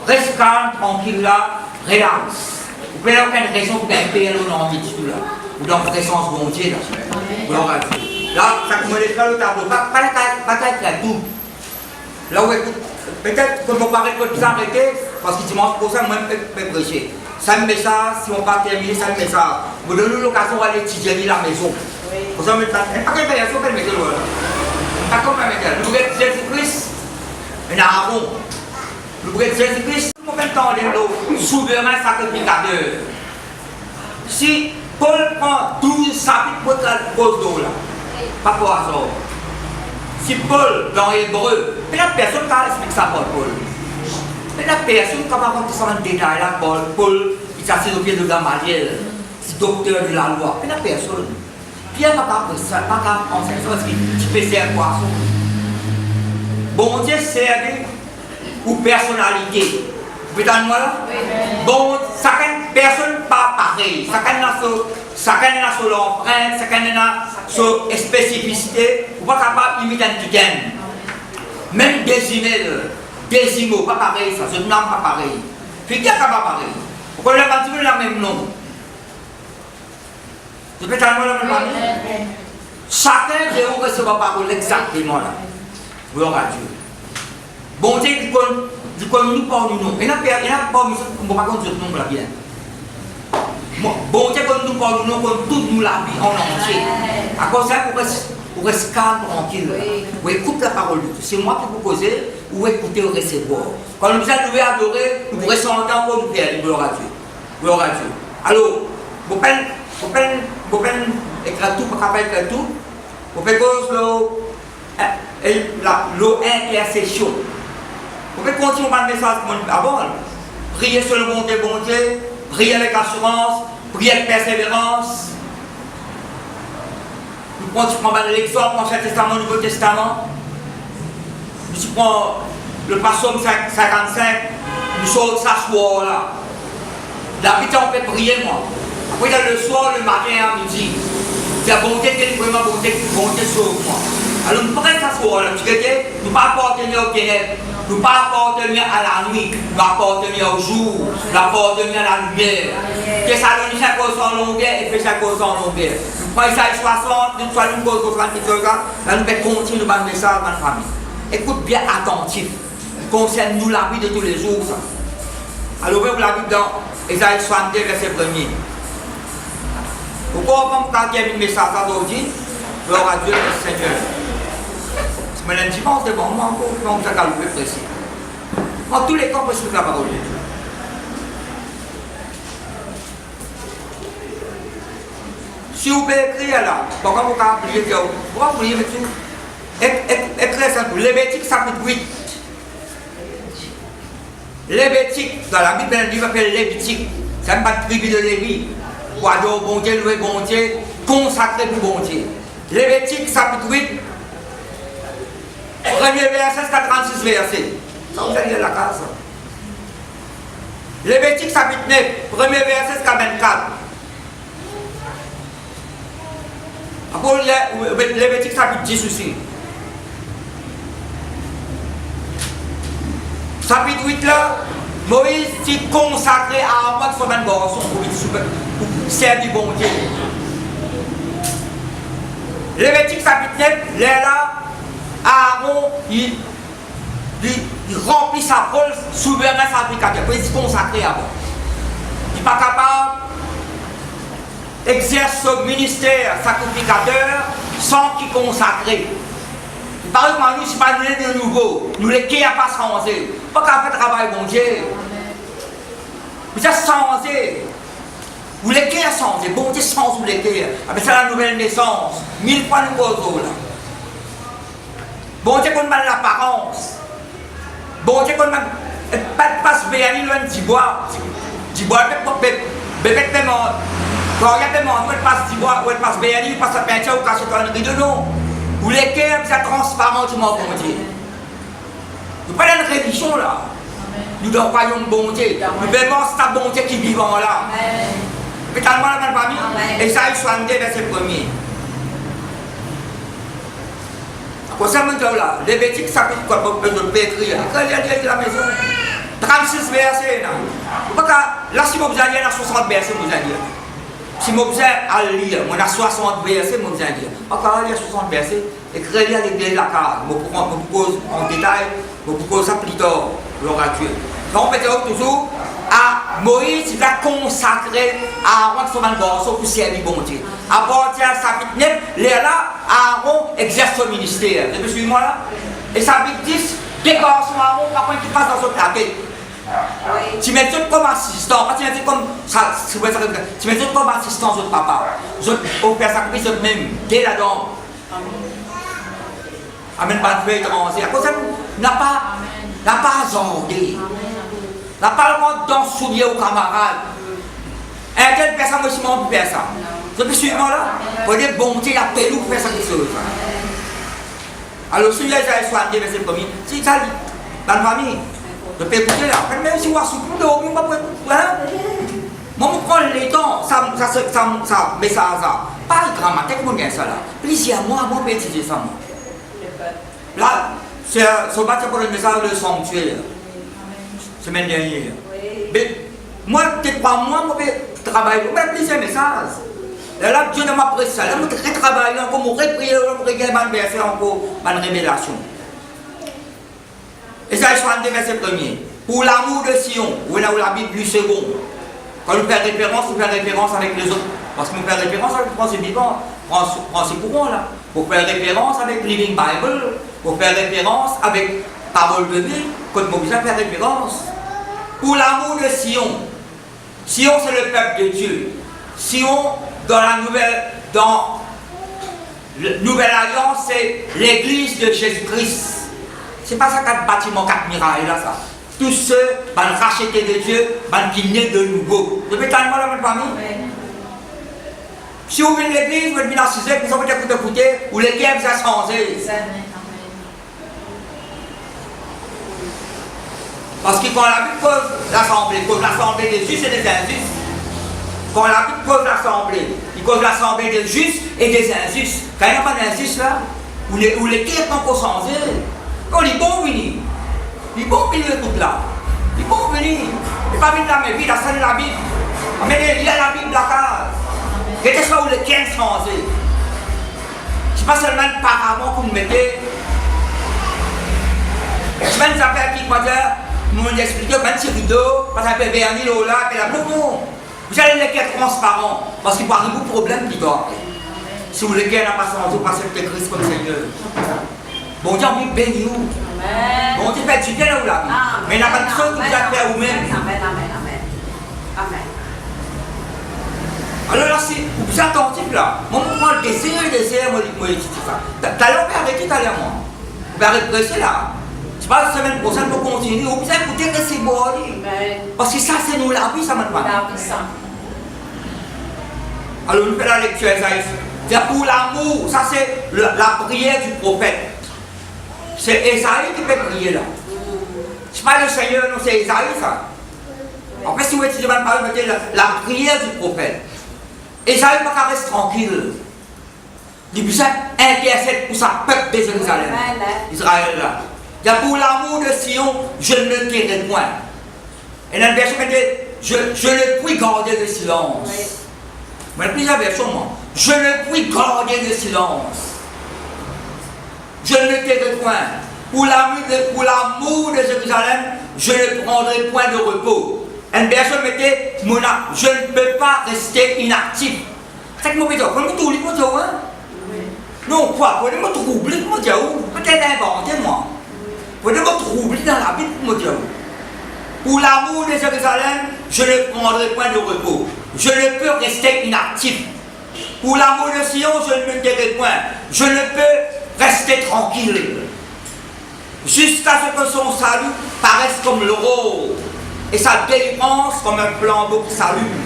reste calme, tranquille là, relax. Vous n'avez aucune raison pour gagner dans le tout là. Ou dans la présence de mon Dieu là. Là, ça commence à faire le tableau. Pas la tout. Là où peut-être que mon pari peut s'arrêter, parce que dimanche pour ça, moi je peux prêcher. Ça me met ça, si on va terminer, ça me met ça. Vous donnez l'occasion d'aller étudier la maison. Pour ça, je me dis, pas que je vais mettre le là. Pas comme je vais mettre le Jésus-Christ, un Aaron. Le Jésus-Christ, combien de temps il est souverain sacrificateur. Si Paul prend 12 chapitres pour cause d'eau là, pas pour hasard. Si Paul, dans l'hébreu, mais la personne qui explique ça pour Paul. Mais la personne qui va raconter ça en détail là, Paul, il s'assied au pied de Gamaliel, c'est docteur de la loi. Mais la personne, Pierre n'a pas appris ça, pas qu'à enseigner ça, parce qu'il peut faire poisson. Bon Dieu servi ou personnalité. Vous êtes moi là? Bon, chacune personne pas pareil. Chacun a son empreinte, chacun a son spécificité. Vous n'êtes pas capable d'imiter un petit même décimaux, pas pareil, ça, ce nom pas pareil. Puis qui est pas pareil? Pourquoi le bâtiment a le même nom? Vous êtes moi là, chacun de vous recevra parole exactement là. Gloire à Dieu. Bon Dieu, du coup, nous parlons nous. Il n'y a pas de nous, par contre, nous la bien. Bon Dieu, quand nous parlons nous, comme tout nous la vie en entier. À cause de ça, pour rester calme, tranquille. Vous écoutez la parole de Dieu. C'est moi qui vous causez, ou écoutez au recevoir. Quand nous allons adorer, nous pourrons s'entendre comme nous faire. Gloire à Dieu. Gloire à Dieu. Alors, vous pouvez écrire tout, vous pouvez écrire tout. Vous pouvez cause l'intercession. Vous pouvez continuer par le message avant. Priez sur le bon Dieu, priez avec assurance, priez avec persévérance. Nous prenons l'exemple Ancien Testament, Nouveau Testament. Nous prenons le psaume 55, nous sommes s'asseoir là. D'habitude, on peut prier, moi. Après, le soir, le matin à midi. C'est la bonté, délivrement, bonté sauve moi. Alors, nous pourrions s'asseoir là. Nous ne pas appartenir aux ténèbres. Nous ne pas appartenir à la nuit, nous appartenir au jour, nous appartenir à la lumière. Thessaloniciens cause en longueur et Éphésiens cause en longueur. Nous prenons Isaïe 60, nous prenons une cause de 38 là, nous pouvons continuer dans le message dans la famille. Écoute bien attentif, concerne nous la vie de tous les jours. Ça. Alors, vous la Bible dans Isaïe 62, verset 1er. Pourquoi on va terminer le message d'aujourd'hui? Gloire à Dieu, le Seigneur. Mais lundi dimanche, c'est bon, moi encore, on vous a galopé précis. En tous les cas, on peut expliquer la parole de Dieu. Si vous pouvez écrire là, pourquoi vous pouvez oublier? Pourquoi vous oubliez, monsieur? Écrivez ça pour Lévitique, chapitre 8. Lévitique, dans la Bible, il s'appelle Lévitique. C'est même pas de tribu de Lévi. Pour adorer bon Dieu, louer bon Dieu, consacrer pour bon Dieu. Lévitique, chapitre 8. Premier verset, jusqu'à 36 versets. Ça vous allez à la case. Lévitique chapitre 9, premier verset jusqu'à 24. Après, Lévitique chapitre 10 aussi. Chapitre 8 là, Moïse s'est consacré à moi qui soit un garçon pour servir bon Dieu. Lévitique chapitre 9, là, Aaron, il remplit sa rôle souverain sacrificateur. Il se consacrer à moi. Il n'est pas capable d'exercer ce ministère sacrificateur sans qu'il consacre. Par exemple, nous, si pas nous de nouveau, nous les qui n'ont pas changé. Pas qu'à faire travail, bon Dieu. Vous avez changé. Vous les qui ont changé. Bon Dieu change vous les qui. C'est la nouvelle naissance. 1000 fois nous causons là. Bon Dieu qu'on m'a l'apparence. Bon Dieu qu'on m'a pas se bénir loin de bois. Du bois, bébé paiement. Quand il y a paiement, il passe du bois, il passe bénir, il passe la peinture ou cache dans le rideau. Non. Vous les cœurs, vous êtes transparents du monde, bon Dieu. Nous ne pas dans une religion là. Nous dans le royaume bon Dieu. Nous vivons c'est bon Dieu qui vit là. Mais dans la famille, Isaïe 62, verset 1er. Pour ça, maintenant là, Lévitique, ça peut quoi, besoin de écrire. Quand il y a la maison, 36 versets. Là, si vous allez à 60 versets, vous allez dire. Si vous allez lire, on a 60 versets, vous allez dire. Encore il y a 60 versets, écrivez à l'église de la case. Je vous pose en détail, je vous pose ça plus tard, gloire à Dieu. Donc, on peut dire toujours, à Moïse, il a consacré à Aaron son garçon pour servir bon Dieu. À partir de chapitre 9, là, Aaron exerce son ministère. Vous suivez moi là? Et chapitre 10, des garçons Aaron, par contre, qui passent dans son plaquet. Tu mets tout comme assistant, tu mets tout comme ça, tu mets tout comme assistant de papa. Au père sacrifice même, dès là-dedans. Amen, pas de feu étranger. À cause de ça, n'a pas azordé. N'a pas le droit d'en souiller aux camarades. Un tel personne, moi, je m'en peux faire ça. Vous avez suivi moi là? Pour dire bonté, la paix, nous, pour faire ça quelque chose. Alors, si vous avez soigné, verset premier, c'est ça, dans la famille. Je peux écouter là. Même si vous avez souffert, vous ne pouvez pas. Moi, je prends le temps, ça, mais ça. Pas grammatique, moi, je ça là. Plusieurs mois, moi, je peux étudier ça. Là, c'est bâti pour le message de sanctuaire. Semaine dernière. Mais moi, peut-être pas moi, je peux travailler. Je peux plusieurs messages. Là, Dieu ne m'a pris ça. Là, je peux travailler encore, je peux prier, je peux regarder ma verset encore, ma révélation. Esaïe 62, verset 1er. Pour l'amour de Sion, où est là où la Bible du second. Quand nous faisons référence avec les autres. Parce que nous faisons référence avec le français vivant, français courant là. Pour faire référence avec Living Bible, pour faire référence avec Parole de vie, quand nous besoin faire référence. Pour l'amour de Sion. Sion, c'est le peuple de Dieu. Sion, dans la nouvelle alliance, c'est l'église de Jésus-Christ. C'est pas ça 4 bâtiments, 4 mirailles là, ça. Tous ceux qui ont racheté de Dieu, qui naissent de nouveau. Vous pouvez tellement la même famille? Si vous venez de l'église, vous venez assiser, vous avez écouter, ou les guerres vous ont changé. Parce que quand la Bible cause l'assemblée des justes et des injustes. Quand la Bible cause l'assemblée, il cause l'assemblée des justes et des injustes. Quand il n'y a pas d'injustes là, où les guerres n'ont pas changé. Quand ils vont venir, tout là. Ils vont venir. Et pas venir dans mes vies, la salle de la Bible. Mais il y a la Bible de la case. Qu'est-ce que où les 15 changés? C'est pas seulement paravent que vous mettez. Je vais nous appeler qui, moi, nous expliquer, même si rideau, parce qu'on peut vernis là, et là, non. Vous allez les faire transparents, parce qu'il peut arriver un problème qui doit. Si vous les n'a pas changé, vous passez le Christ comme Seigneur. Bon Dieu, on bénit vous. Bon Dieu, fait du bien là où la vie. Mais il n'y a pas de chose que vous avez fait vous-même. Amen. Alors là, si vous êtes attentif là, moi, je prends le désir, moi, je dis ça. T'as l'air arrêter, t'as l'air moi. Vous pouvez arrêter là. C'est pas la semaine prochaine pour continuer. Vous pouvez écouter que c'est bon. Parce que ça, c'est nous la vie, ça m'a pas. Alors, nous faisons la lecture Esaïe. C'est pour l'amour, ça c'est la prière du prophète. C'est Esaïe qui peut prier là. C'est pas le Seigneur, non, c'est Esaïe ça. En fait, si vous étudiez ma parole, vous la prière du prophète. Esaïe ne peut pas rester tranquille. Il peut intercéder pour sa peuple de Jérusalem. Israël là. Il y a pour l'amour de Sion, je ne le tairai point. Et dans le verset, je ne puis garder le silence. Moi, il y a plusieurs versions, moi. Je ne puis garder le silence. Je ne le tairai point. Pour l'amour de Jérusalem, je ne prendrai point de repos. Une version mettait, je ne peux pas rester inactif. C'est que moi, je vais vous dire, non, quoi, vous allez me troubler, vous dire, peut-être inventer, moi. Vous allez me troubler dans la Bible, vous dire. Pour l'amour de Jérusalem, je ne prendrai point de repos. Je ne peux rester inactif. Pour l'amour de Sion, je ne me tairai point. Je ne peux rester tranquille. Jusqu'à ce que son salut paraisse comme l'aurore et sa délivrance comme un flambeau qui s'allume.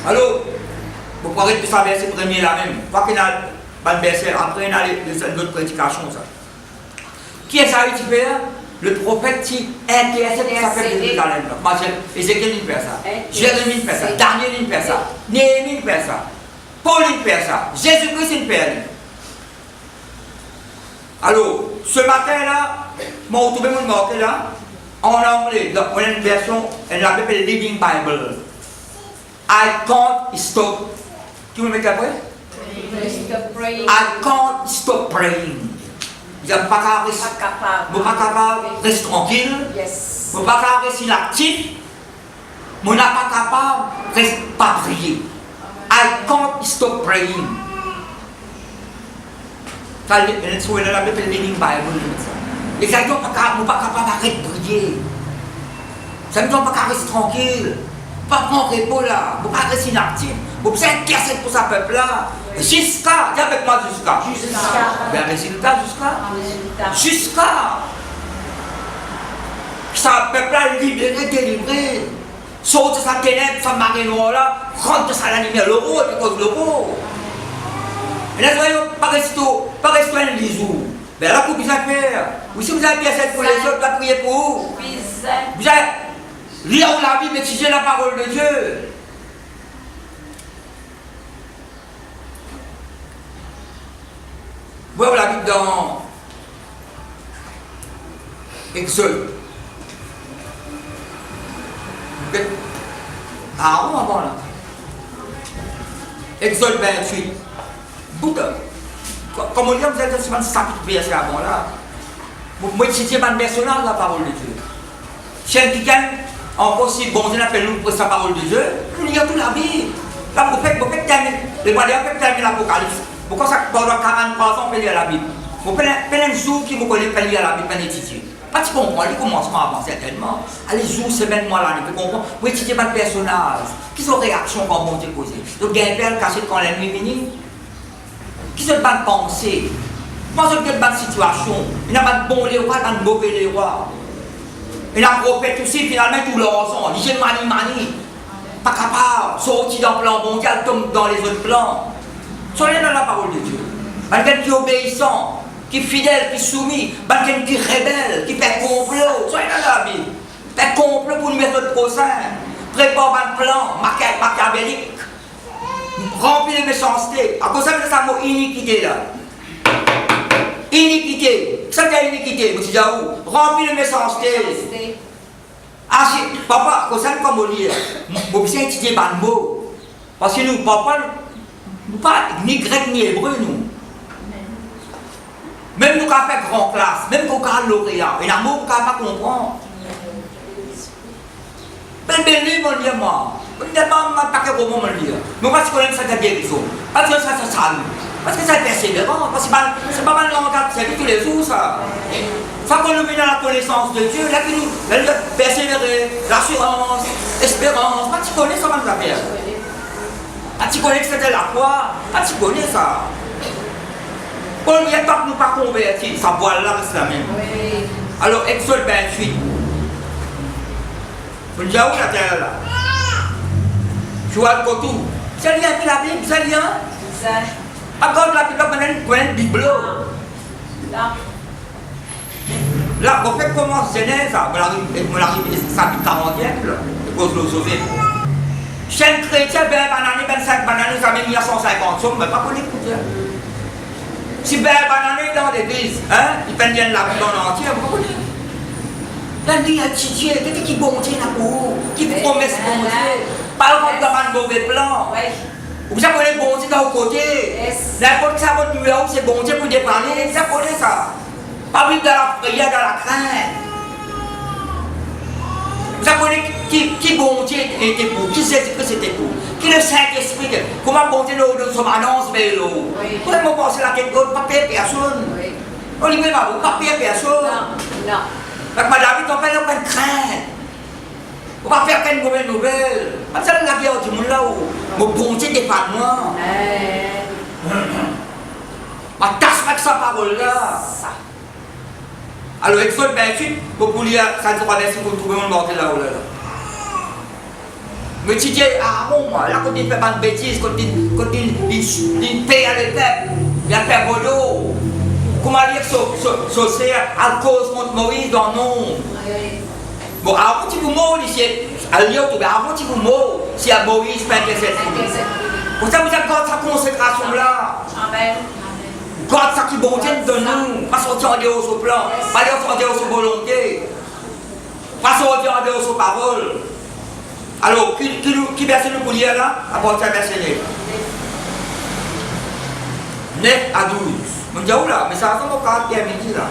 Alors, vous pourrez tout ça verset premier là même. Pas qu'il y a un verset, après il y a d'autres prédications. Ça. Qui est ça, le prophète qui intercède pour sa peuple de Jérusalem. Ézéchiel fait ça. Jérémie fait ça. Daniel fait ça. Néhémie fait ça. Paul fait ça. Jésus-Christ fait ça. Alors, ce matin-là, je vais retrouver mon marqué là. En anglais, dans une version, elle l'appelle Living Bible. I can't stop. Qui me met après? I can't stop praying. Vous n'êtes pas capable de rester tranquille. Vous n'êtes pas capable de rester inactif. Vous n'êtes pas capable de rester pas prier. I can't stop praying. Ça, elle l'appelle Living Bible. Les gens ne sont pas capables d'arrêter de prier. Ça ne sont pas capables de rester tranquille. Pas prendre repos là. Vous ne pouvez pas rester inactif. Vous pouvez inquiéter pour ce peuple-là. Jusqu'à, dis avec moi jusqu'à. Ben, résultat jusqu'à. Ce peuple-là libéré, délivré. Saute de sa ténèbre, sa marée noire là. Rentre ça la lumière, l'euro et puis cause l'euro. Et là, vous pas rester un lisou. Ben là, vous avez faire. Ou si vous avez bien cette pour les autres, vous allez prier pour vous. Vous allez lire la Bible, étudier la parole de Dieu. Vous voyez la Bible dans Exode. Ah, on va voir là. Exode 28. Bouddha. Comme on dit, vous êtes sur un chapitre verset avant là. Vous étudiez un personnage la parole de Dieu. Si quelqu'un, encore si bon Dieu appelle nous pour sa parole de Dieu, nous lisons toute la Bible. Là, vous faites terminer, les moyens faites terminer l'Apocalypse. Pourquoi ça pendant 43 ans, on peut lire la Bible? Vous prenez un jour qui vous connaît pas lire la Bible, pas étudier. Pas de comprendre, il commence avant certainement. Allez, jour, semaine, mois, l'année, vous comprenez? Vous étudiez pas de personnage. Qui sont les réactions quand bon Dieu pose? Donc, il y a un père caché quand l'ennemi vient. Qui sont pas de pensée? Pas de bonne situation. Il n'y a pas de bon les rois, pas de mauvais les rois. Il y a un prophète aussi, finalement, tout leur sang. Il dit, mani, pas capable, sorti dans le plan mondial, tombe dans les autres plans. Soyez dans la parole de Dieu. Quelqu'un qui est obéissant, qui est fidèle, qui est soumis, quelqu'un qui est rebelle, qui fait complot. Soyez dans la Bible. Fait complot pour nous mettre notre prochain. Prépare un plan machiavélique. Remplis de méchanceté. À cause de ça, mot iniquité là. Iniquité. Ça c'est iniquité, vous dites où? Remplis de méchanceté. Ah si, papa, à cause de ça, comme on dit, vous pouvez étudier un mot. Parce que nous, papa, nous pas ni grec ni hébreu, nous. Même nous qui avons fait grande classe, même nous qui avons lauréat, il y a un mot qu'on ne peut pas comprendre. Ben livre, on dit moi. On ne dit pas que vous me dire. Mais parce qu'on aime ça de guérison. Parce que ça salut. Parce que ça est persévérant. Parce que c'est pas mal langage, c'est tous les jours ça. Ça qu'on nous met dans la connaissance de Dieu, là qui nous persévérer, l'assurance, l'espérance. Tu connais ça, man, la paix. Tu connais que c'était la foi. Tu connais ça. On n'y est pas que nous pas convertis. Ça voile là, c'est la même. Alors, Exode 28. Vous dites où la terre là? Tu vois le coton. C'est rien qui la Bible, c'est rien. Encore la Bible, on a une Bible. Là, on fait comment Genèse, on arrive à 40e, de cause de sauver. Chaîne chrétien, 20 bananes, 25 bananes, ça met 1950 sommes, mais pas pour l'écouter. Si 20 bananes dans l'église, hein, ils prennent bien la Bible en entier, vous comprenez? Là, il y a Titié, quelqu'un qui bon Dieu là pour vous, qui promet ce bon Dieu. Par contre, dans un mauvais plan. Vous savez, bon Dieu d'un côté. N'importe qui votre numéro, c'est bon Dieu pour dépanner. Vous savez ça. Pas vivre dans la prière, dans la crainte. Vous savez qui bon Dieu était pour, qui sait que c'était pour, qui le Saint-Esprit, comment bon Dieu nous sommes annonce vers l'eau. Vous avez pensé la tête d'autre, pas payer personne. On lui met ma bouche, pas payer personne. Non. Donc, madame, on fait aucune crainte. On va faire qu'une mauvaise nouvelle. Parce que la guerre du monde là où mon bon Dieu n'est pas moi. Ma tâche avec sa parole là. Alors, Exode 28, pour lire 33 versets pour trouver mon mortel là-haut là. Mais tu dis, ah bon, là, quand il fait pas de bêtises, quand il paye à l'étep, il a fait boulot. Comment dire que c'est à cause contre Moïse dans le nom? Bon, avant que vous mourrez, avant que vous mourrez, c'est à Moïse qui intercède. Vous savez, vous avez cette consécration là. Garde ça qui bon Dieu donne nous, pas sortir en dehors au plan, pas sortir en dehors sur volonté. Pas sortir en dehors sur parole. Alors, qui verset le coulier là? À partir de verset 9 à 12. On dit, oh là, mais ça ressemble au caractère midi là.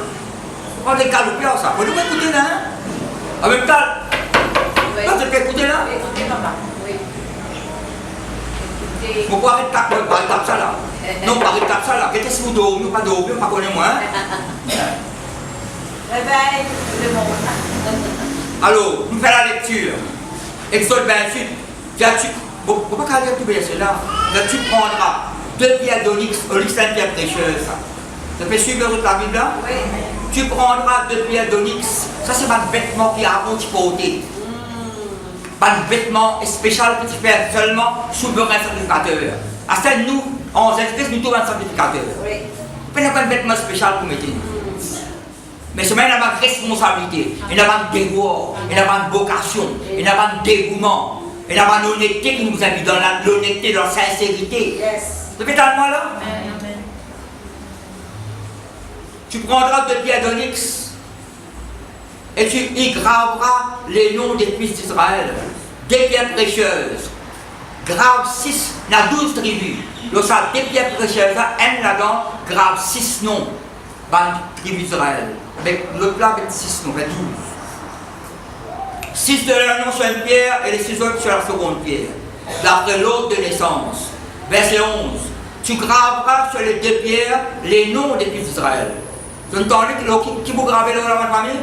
On est galopé ça. Vous devez écouter là. En même temps, toi tu peux écouter là? Écoutez, papa. Oui. Écoutez. Vous pouvez arrêter par étape ça là. Non, par étape ça là. Qu'est-ce que vous dormez, pas dormir, pas connaître moi. Réveille, le monde. Alors, nous faisons la lecture. Exode 28. Bon, pourquoi pas lire tout bien cela? Là, tu prendras 2 pierres d'onyx, onyx c'est une pierre précieuse. Ça fait suivre la Bible là? Oui. Tu prendras 2 pierres d'onyx. Ça, c'est un vêtement qui a avant tu porter. Un vêtement spécial que tu fais seulement sous le sacrificateur. À ça, nous, en Jésus-Christ, nous trouvons un sacrificateur. Oui. Vous n'avez pas un vêtement spécial pour mettre. Mais c'est même une responsabilité, il y a un devoir, il y a une vocation, il y a un dévouement, il y a une honnêteté qui nous habite dans l'honnêteté, dans la sincérité. Yes. Vous faites à moi là? Amen. Tu prendras 2 pierres d'onyx et tu y graveras les noms des fils d'Israël, des pierres précieuses. Grave 6, il y a 12 tribus. Donc ça, des pierres précieuses, un là-dedans, grave 6 noms dans la tribu d'Israël. Avec l'autre là, avec 6 noms, avec 12. 6 de leurs noms sur une pierre et les 6 autres sur la seconde pierre. D'après l'ordre de naissance. Verset 11. Tu graveras sur les 2 pierres les noms des fils d'Israël. Vous entendez qui vous gravez le nom de la famille?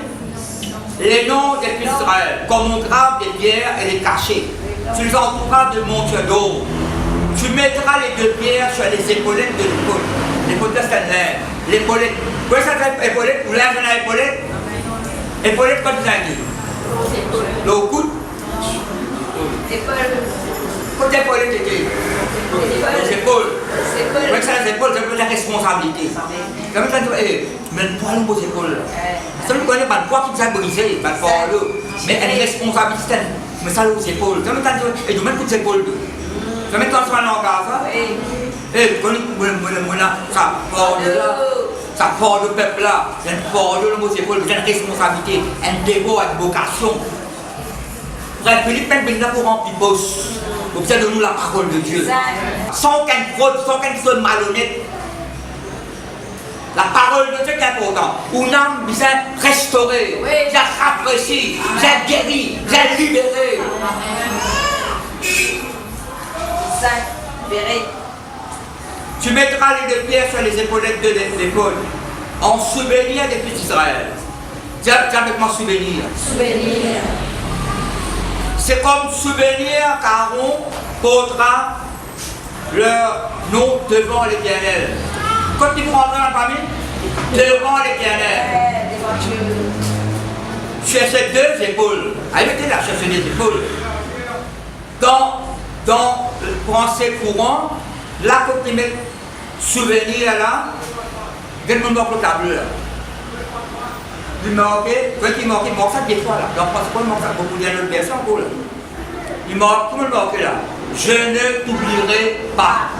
Les noms des fils d'Israël. Comme on grave des pierres et les cachets. Tu les entoureras de montures d'or. Tu mettras les 2 pierres sur les épaulettes de l'épaule. L'épaulette, c'est un air. L'épaulette. Vous voyez ça, l'épaulette? Vous l'avez dans l'épaulette? Épaulette, quand vous avez dit? Le coude? Quand l'épaulette était? Les épaules. Vous voyez ça, les épaules, c'est la responsabilité. Comme ça, mais le poids dans vos épaules. Ça, vous connaissez pas le poids qui vous a brisé, pas le poids là. Mais une responsabilité, mais ça, aux épaules. Et vous mettez toutes les épaules. Vous mettez dans ce moment là, et vous connaissez ça part de là. Ça part de peuple là. Il y a une part de vos épaules, il y a une responsabilité, un devoir, une vocation. Frère Philippe, même là pour remplir poste. Vous avez donné la parole de Dieu. Sans aucune fraude, sans aucune chose malhonnête. La parole de Dieu est importante. Une âme vous a restauré, vous a rafraîchi, vous a guéri, vous a libéré. Tu mettras les 2 pierres sur les épaulettes de l'épaule, en souvenir des fils d'Israël. Dis avec moi souvenir. Souvenir. C'est comme souvenir qu'Aaron portera leur nom devant l'Éternel. Quand ils vont rentrer dans la famille, devant l'Éternel. Sur ces 2 épaules. Allez, mettez-la sur ces 2 épaules. Dans le français courant, là, quand ils mettent souvenir là, quel monde manque le tableau là? Il manquait, quand il manque ça des fois là. Donc, parce qu'il manque ça beaucoup de notre version encore là. Il manque, comment il manque là? Je ne t'oublierai pas.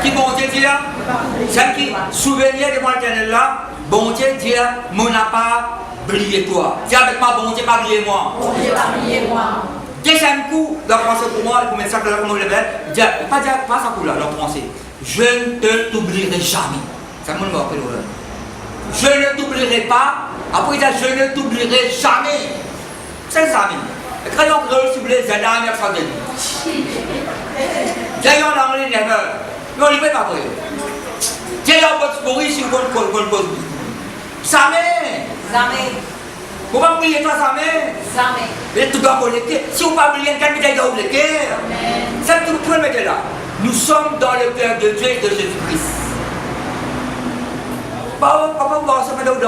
Qui bon Dieu dit là? Celle qui souvenir de mon éternel là, bon Dieu dit, mon n'a pas oublié toi. Dis avec moi, bon Dieu, pas oublié moi. Bon Dieu, pas oublié moi. Deuxième coup, dans le français pour moi, pour mettre ça comme je le vais, pas ça pour là, dans le français. Je ne t'oublierai jamais. C'est mon mot que je ne t'oublierai pas. Après, il dit je ne t'oublierai jamais. C'est ça, mais. Quand on veut s'oublier, c'est la dernière fois de vie. J'ai eu en anglais, never. Non, il ne fait pas vrai. J'ai eu en botte pourri si vous pose. Jamais. Jamais. Vous ne pouvez pas oublier toi, jamais. Jamais. Mais tu dois oublier. Si vous ne pouvez pas oublier, quelqu'un doit oublier. Ça, vous pouvez le mettre là. Nous sommes dans le cœur de Dieu et de Jésus-Christ. Papa, ça fait dans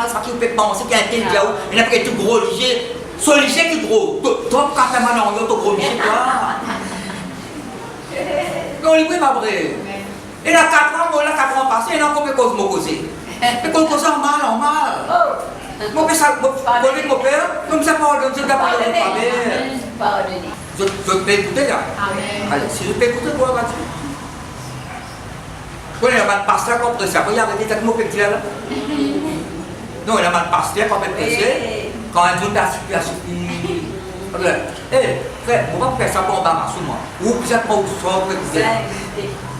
ça qui fait penser qu'il y a un tel diaou, il n'a pas été gros léger. Soit léger qui gros. Toi, quand tu as mal en toi, gros léger, toi. Non, il n'est pas vrai. Il a 4 ans, il a 4 ans passé, il a encore des causes me causer. Mais qu'on cause en mal, en mal. Mon père, mon père, comme ça, pardonne, je ne dois pas le faire. Pardonnez. Je peux écouter là. Amen. Allez, si je peux écouter, quoi va-t-il? Il y a un pasteur qui a ça. Vous avez dit que je là? Non, il y a un pasteur qui a pressé. quand un jour t'as suffi. Eh, frère, on va faire ça pour embarrasser sur moi. Ou vous êtes pas au sort,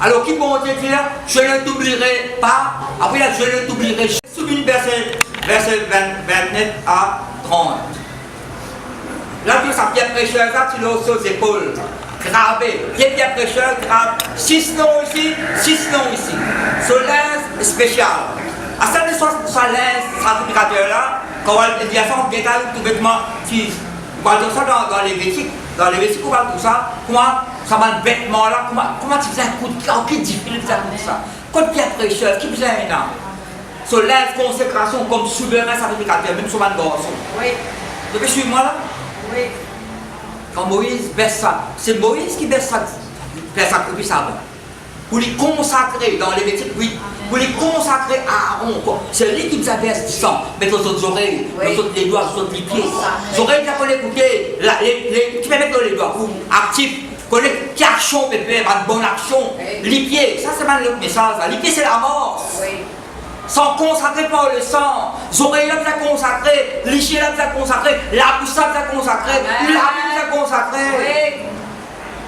alors, qui bon Dieu dit là, je ne t'oublierai pas. Après là, je ne t'oublierai. Souviens verset 29 à 30. Là, tout ça, Pierre prêcheur, ça, tu l'as sur les épaules. Gravé. Pierre prêcheur, grave. 6 noms ici, 6 noms ici. Solène spécial. À ça, de soit l'ince sacrificateur là, quand on dit à ça, on détaille tout bêtement. On va dire ça dans les Lévitique. Dans les Lévitique, on va dire ça. Comment ça va le vêtement là, comment tu faisais un coup de cœur, qui difficile ça comme ça. Quand Pierre prêcheur, qui faisait un an. Sur l'inconsécration comme souverain sacrificateur, même sur un garçon. Oui. Vous devez suivre moi là? Oui. Quand Moïse baisse ça, c'est Moïse qui baisse ça, fait sacrifice avant. Pour les consacrer dans les métiers, oui. Pour les consacrer à Aaron. C'est lui qui nous a versé du sang. Mais nos autres oreilles, nos autres les doigts, nos autres les pieds. Les oreilles qui ont écouté, tu peux mettre dans les doigts, actifs. Qui action, bébé, une bonne action. Les pieds, ça c'est mal le message. Les pieds c'est la mort. Sans consacrer par le sang, les oreilles là vous consacré, les chiens là vous consacré, la bouche là vous consacré, la vie vous consacré.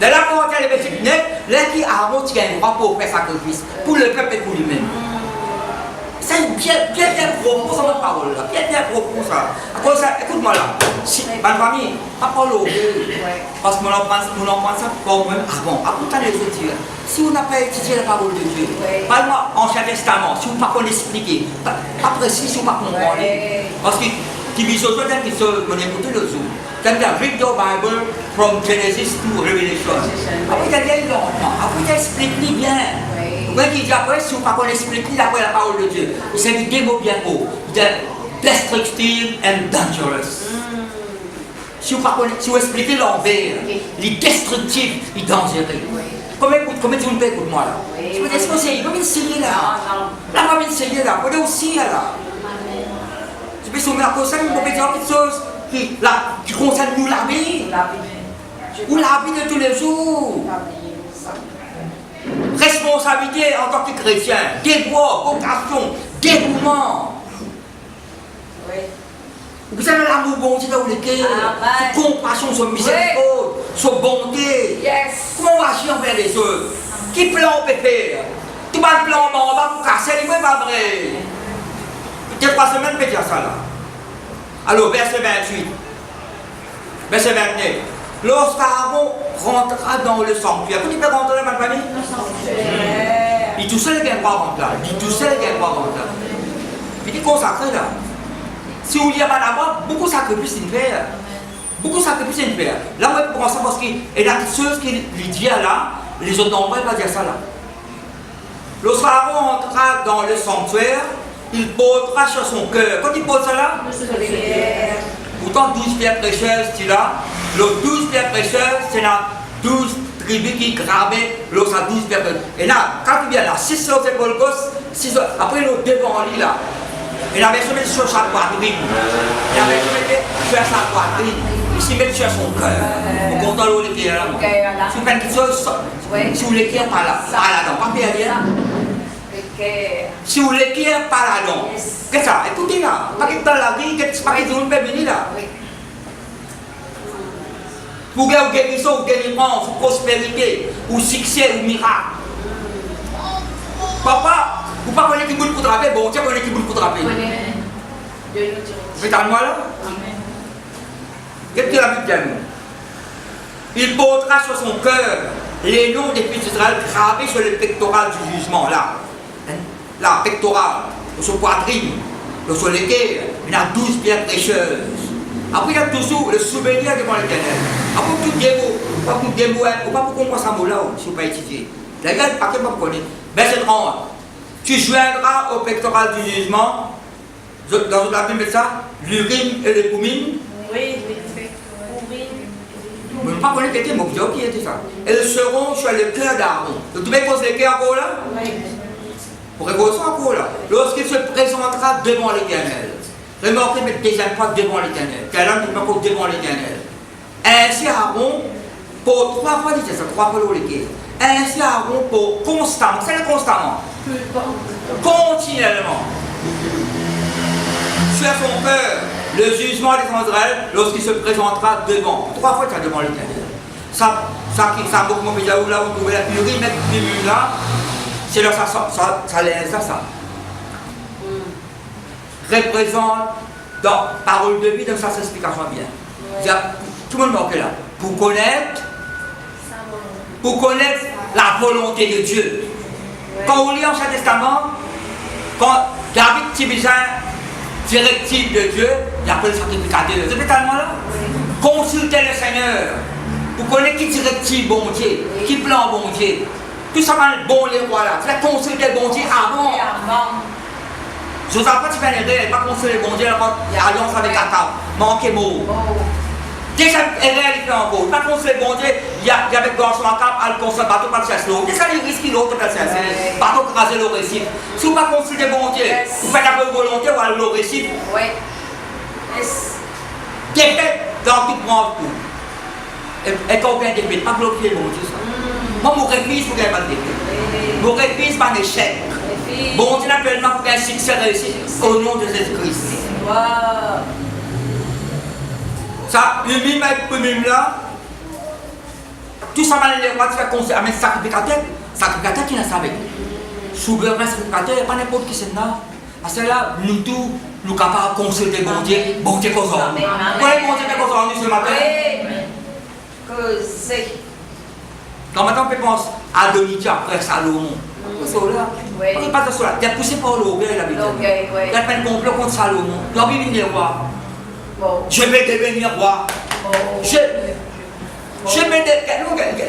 De là pour entrer les versets là qui Aaron qui a un droit pour faire sacrifice, pour le peuple et pour lui-même. C'est bien profond ça votre parole là, bien profond ça. Après ça, écoute-moi là, ma famille, pas parler parce que nous en pensons ça pour même avant. Après les autres dire, si vous n'avez pas étudié la parole de Dieu, parle-moi Ancien Testament, si vous ne pouvez pas l'expliquer, pas précis, si vous ne pouvez pas comprendre. Parce que qui dit aux autres qui sont écoutés le jour. Quand tu as read your Bible from Genesis to Revelation, après tu as dit lentement, après tu expliques bien. Quand il dit après, si vous ne pouvez pas l'expliquer, après la parole de Dieu, c'est des mots bien beaux. Destructive and dangerous. Si vous expliquez l'envers, il est destructif et dangereux. Comment tu me fais écoute-moi là? Je peux t'exposer, il va m'enseigner là. Là, il va m'enseigner là, il va aussi là. Je peux soumettre à ça, il va me dire quelque chose qui concerne nous la vie. Ou la vie de tous les jours. Responsabilité en tant que chrétien, devoir, vocation, dévouement. Vous avez l'amour bon Dieu dans le cœur, sur compassion, sur miséricorde, sur bonté. Comment on va agir envers les autres? Qui plan peut faire? Tout le plan, on va vous casser, il n'est pas vrai. Peut-être 3 semaines, peut dire ça là. Alors, verset 28, verset 29. Lorsqu'Aaron rentrera dans le sanctuaire, vous dites pas rentrer dans ma famille? Il tout seul qui n'est pas rentré là. Il tout seul qui n'est pas rentré là. Il dit consacré là. Si vous lisez là-bas, beaucoup de sacrifices il fait. Beaucoup de sacrifices il fait. Là, on va prendre ça parce qu'il y a des choses qui lui dit là, les autres n'ont pas dire ça là. Lorsqu'Aaron rentrera dans le sanctuaire, il posera sur son cœur. Quand il pose ça là, pourtant 12 pierres précieuses, c'est là. Les 12 pierres précieuses, c'est là 12 tribus qui gravaient les 12 pierres précieuses. Et là, quand il vient là, 6 sur ses épaules gauche, 6 après le devant lui là. Il avait se mettre sur sa poitrine. Il avait se mettre sur sa poitrine. Il s'y met sur son cœur. Vous comptez l'eau qui est là. Si vous faites quelque chose, si vous l'écrivez par là, pas derrière. Si vous l'écrivez par là-dedans, qu'est-ce que ça? Écoutez là, pas que dans la vie, qu'est-ce que vous pouvez venir là? Pour gagner guérison, ou délivrance, ou prospérité, ou succès, ou miracle. Papa, vous ne pouvez pas connaître qui pour draper, bon, tu connais qui pour draper. Vous êtes à moi là? Qu'est-ce que la Bible dit? Il portera sur son cœur les noms des fils d'Israël gravés sur le pectoral du jugement, là. Là, pectoral, sur poitrine, sur les guerres, il y a 12 pierres précieuses. Après, il y a toujours le souvenir devant l'Éternel. Après, tout démon, pas pour démon, pas pour comprendre ça mot là, si vous ne pouvez pas étudier. D'ailleurs, pas que vous connaissez. Verset 30. Tu joindras au pectoral du jugement, dans la Bible, ça, l'urine et le poumine. Oui. Vous ne pouvez pas connaître quelqu'un, mais vous dites qui était ça. Elles seront sur le cœur d'Aaron. Vous devez poser le cœur encore là? Oui. Pour récolter encore là. Lorsqu'il se présentera devant l'Éternel. Remarquez, mais deuxième fois devant l'Éternel. Quel homme n'est pas devant l'Éternel. Ainsi Aaron, pour 3 fois, disait ça, 3 fois l'équerre. Ainsi Aaron, pour constamment, c'est le constamment. Continuellement. Sur son cœur, le jugement des Israël lorsqu'il se présentera devant. 3 fois ça devant l'Éternel. Ça beaucoup de là où vous trouvez la purée, mais là, c'est là ça laisse ça. Représente dans parole de vie, dans sa explication bien. Tout le monde manque là. Pour connaître la volonté de Dieu. Quand on lit l'Ancien Testament, quand David tient directive de Dieu, il appelle le sacrificateur. C'est totalement là. Consultez le Seigneur. Vous connaissez qui directive bon Dieu, qui plan bon Dieu. Tout ça va bon les rois là. C'est consulter bon Dieu avant. Josaphat, tu fais l'erreur, pas consulter bon Dieu, alliance avec Akab. Manquez mot. Dès que l'erreur il fait encore, pas consulter bon Dieu, il y a avec garçon Akab, elle construit bateau pas de chasser l'eau. Dès que ça il risque l'autre de chasser. Bateau craser le récif. Si vous ne pas consulter bon Dieu, vous faites la bonne volonté ou aller au récif. Oui. Défaite dans tout monde. Et quand on vient défaite, pas bloquer bon Dieu ça. Moi, mon réfis, vous n'avez pas de défaite. Mon réfis, c'est pas un échec. Bon Dieu appelle moi pour un succès réussi au nom de Jésus-Christ. Ça, le mime avec le mime là, tout ça va les rois, tu fais conseil, mais sacrificateur qui n'a pas avec. Souverain sacrificateur, il n'y a pas n'importe qui c'est là. Parce que là, nous tous, nous sommes capables de consulter bon Dieu qu'on sort. Vous voyez bon Dieu qu'on sort ce matin? Quand maintenant on peut penser à Adonijah après Salomon. C'est là. On ne pas de cela. Il a poussé par l'orgueil la Bible. Il a fait un complot contre Salomon. Il a dit venir roi. Je vais devenir roi. Je vais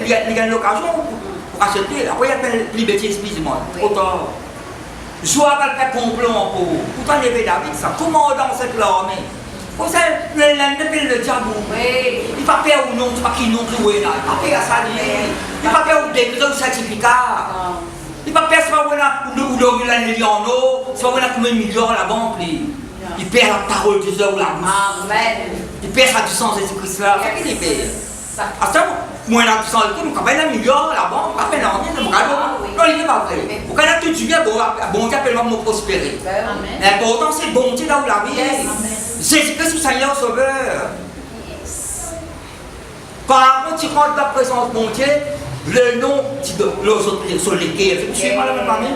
il y a une occasion pour acheter. Après il y a fait liberté excuse-moi. Autant. Je vais faire complot en pour. Pourtant il y avait David ça. Comment dans cette armée? Comme ça, le diable, il ne va pas faire ou non, il ne va pas qu'il non jouer là. Il ne va pas faire ça, il ne va pas faire ou décret ou certificat. Il ne va pas faire ça ou l'eau, il a un million en eau, soit on a combien de millions à la banque, il perd la parole du Dieu ou la bouche. Il perd sa puissance de Jésus-Christ là. C'est ce qu'il perd. À ça, moi, la puissance de Dieu, quand il a un million à la banque, pas faire rien, non, il n'est pas vrai. Quand il a tout du bien, bon Dieu appelle-moi mon prospérer. Mais pourtant, c'est bon Dieu là où la vie est. Jésus-Christ, Seigneur Sauveur. Quand tu rentres dans la présence de mon Dieu, le nom sur lesquels, je ne suis pas la même famille.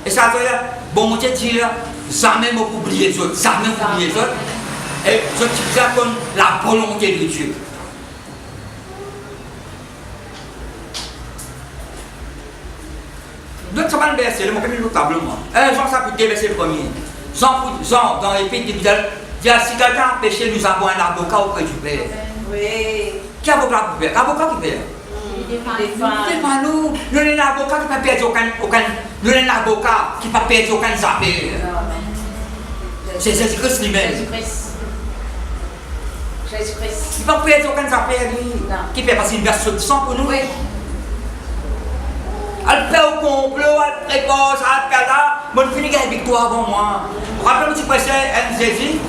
Et ça veut dire, bon Dieu dit, jamais m'oublier les autres, jamais m'oublier les autres. Et je dis ça comme la volonté de Dieu. Donc ça va le verset, je vais vous le tableau. Jean chapitre verset 1er. Jean dans l'épître d'Épidal. Il y a si quelqu'un a péché, nous avons un avocat auprès du Père. Oui. Qui avocat pour Père? Avocat qui Père? Il défend nous. Nous avons un avocat qui ne peut perdre aucun. Nous avons un avocat qui ne peut perdre aucun affaire. C'est Jésus-Christ lui-même. Jésus-Christ. Il ne peut perdre aucun affaire. Qui fait passer une version de sang pour nous. Oui. Elle fait au complot, elle prépare, elle fait là. Moi, je finis avec victoire avant moi. Vous vous rappelez, M. Président, Jésus?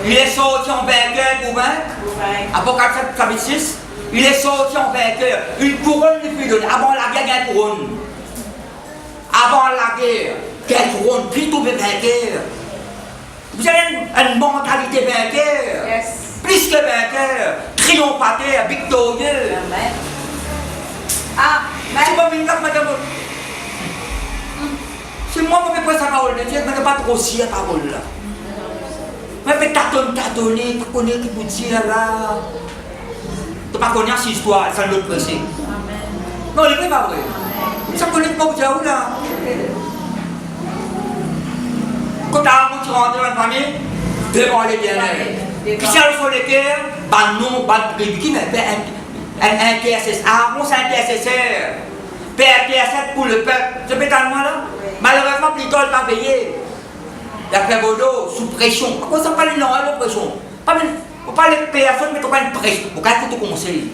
Il est sorti en vainqueur pour vaincre. Apocalypse chapitre 6. Il est sorti en vainqueur. Une couronne lui fut donnée. Avant la guerre, quelle couronne? Avant la guerre, quelle couronne? Plutôt de vainqueur. Vous avez une mentalité vainqueur. Yes. Plus que vainqueur. Triomphateur, victorieux. Amen. Ah, tu vas venir là, madame. C'est moi qui me prends sa parole de Dieu, mais je ne pas trop si la parole là. Mais tu tâtonner, tu connais qui vous dire là. Tu ne pas connaître cette histoire, ça ne l'autre pressé. Non, il n'est pas vrai. Ça ne connaît pas vous dire où là. Quand tu rentres dans la famille, devant l'Éternel. Puis si elle sur les cœurs, bah non, bah qui me fait un intercesseur. Ah, bon, c'est un intercesseur. Père intercède pour le peuple. Ce pétalement là, malheureusement, plutôt il va payer. Il a fait Bodo sous pression. Pourquoi ça parle de la pression? Pas de personne, mais tu pas une pression. Pourquoi tu te conseilles?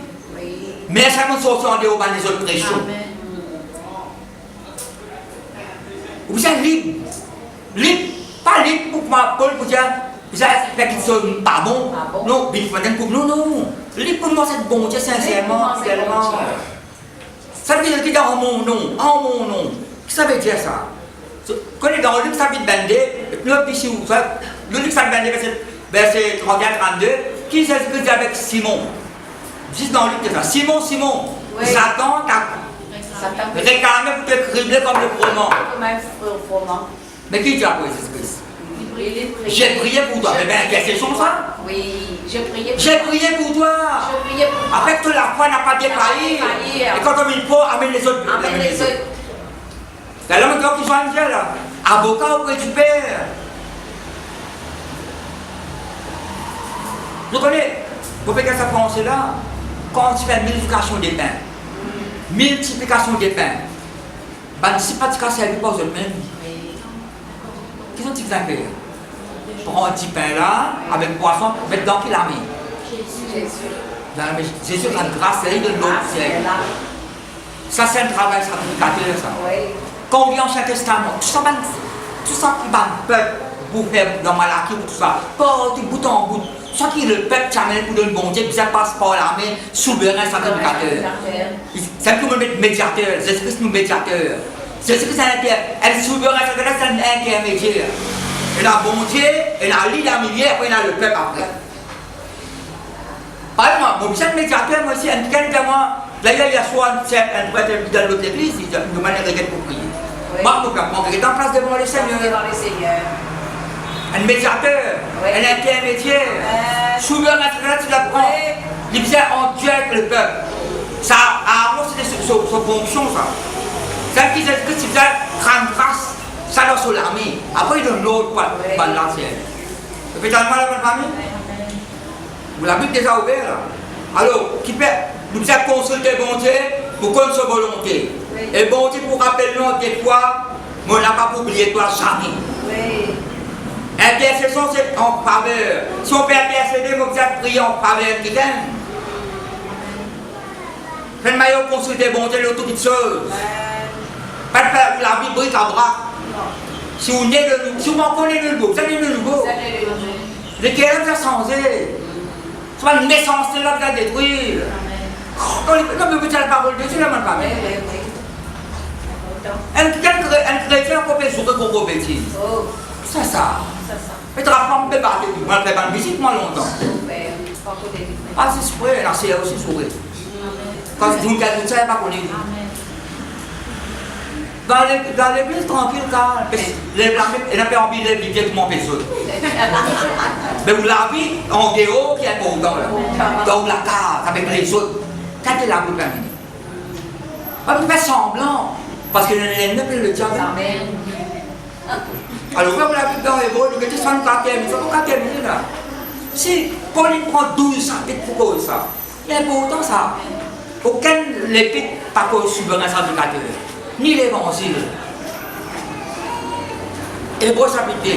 Mais ça nous sort en dehors des autres pressions. Vous êtes libre. Libre. Pas libre pour moi, Paul, pour dire, vous avez fait quelque chose de pas bon. Non, mais il faut pour nous, non. Libre pour moi, c'est bon Dieu, sincèrement, tellement. Ça veut dire qu'il est en mon nom, en mon nom. Qu'est-ce que ça veut dire ça? Quand on est dans le Luc chapitre 22, le Luc chapitre 22, verset 31-32, qui s'est dit avec Simon? Juste dans Luc, ça. Simon, Simon, Oui. Satan t'a Satan. réclamé pour te cribler comme le froment. Comme un froment. Mais qui t'a pour Jésus-Christ? Il priait. J'ai prié pour toi. Mais bien, intercession ça? Oui, j'ai prié pour J'ai prié pour toi. Je priais pour toi. Après que la foi n'a pas défailli. Et quand on il faut, amène les autres. Amène les autres. C'est l'homme qui joue un Dieu là. Avocat auprès du Père. Vous connaissez, vous faites cette pensée-là, quand tu fais multiplication des pains, multiplication des pains, ben, si pas de cas, c'est pas eux-mêmes. Qui sont-ils qui faire? Prends un petit pain là, avec poisson, mettre dans qui l'a mis? Jésus. Jésus a une grâce, c'est de l'autre siècle. Ça, c'est un travail sacrificateur, ça. Oui. Quand on vient au Saint-Testament, tout ça qui va le peuple pour faire dans Malachie, tout ça, pas du bout en bout. Ce qui est le peuple qui amène pour le bon Dieu, puis ça passe par l'armée, souverain, sacrificateur. C'est pour le médiateur, Jésus-Christ nous médiateur. Jésus-Christ est un souverain, c'est un intermédiaire. Il a bon Dieu, il a l'île à milliers, après il a le peuple après. Par exemple, mon chef médiateur, moi aussi, quelqu'un de moi, là il y a soit un prêtre dans l'autre église, il nous demande un regret pour prier. Moi, il est en place devant le Seigneur. Un médiateur, Oui. un intermédiaire, souverain, tu l'apprends. Il vient en Dieu avec le peuple. Ça a c'était sa fonction, ça. C'est qui dit que tu viens prendre grâce, ça doit sur l'armée. Après, il donne l'autre pour l'ancienne. Et puis, tu as mal à la famille? Vous l'avez déjà ouvert là. Alors, qui peut nous faire consulter bon Dieu pour connaître sa volonté. Oui. Et bon Dieu pour rappeler nous des fois, mais on n'a pas oublié toi jamais. Oui. Intercession c'est en faveur. Si on peut intercéder, on peut prier en faveur de quelqu'un. Faites maillot consulter bon Dieu de toutes choses. Pas de faire la vie brique à bras. Si vous venez de nous, si vous en connaissez de nouveau, vous avez de nouveau. Les kérubs ça changé. C'est pas une naissance là qui a détruire. Comme vous dites la parole de Dieu, la même famille. Un chrétien peut faire souffrir pour bêtise. C'est ça. Mais tu vas pas me battre. Moi, je fais pas de musique, moi, longtemps. Ah, c'est vrai, la c'est aussi sourire. Quand tu dis que tu ne sais pas qu'on est. Dans l'église tranquille, quand il n'a pas envie de vivre tout mon péché. Mais vous l'avez en dehors qui est important dans la cave avec les autres. Quand il a vous terminé. On fait semblant parce que l'ennemi peut le diable. Alors, quand vous l'avez dans les bols, vous mettez 64 minutes, il faut 4 minutes là. Si Paul prend 12 chapitres pour cause ça, il est important ça. Aucun l'épître pas cause souverain sacrificateur, ni l'évangile. Hébreux chapitre 2.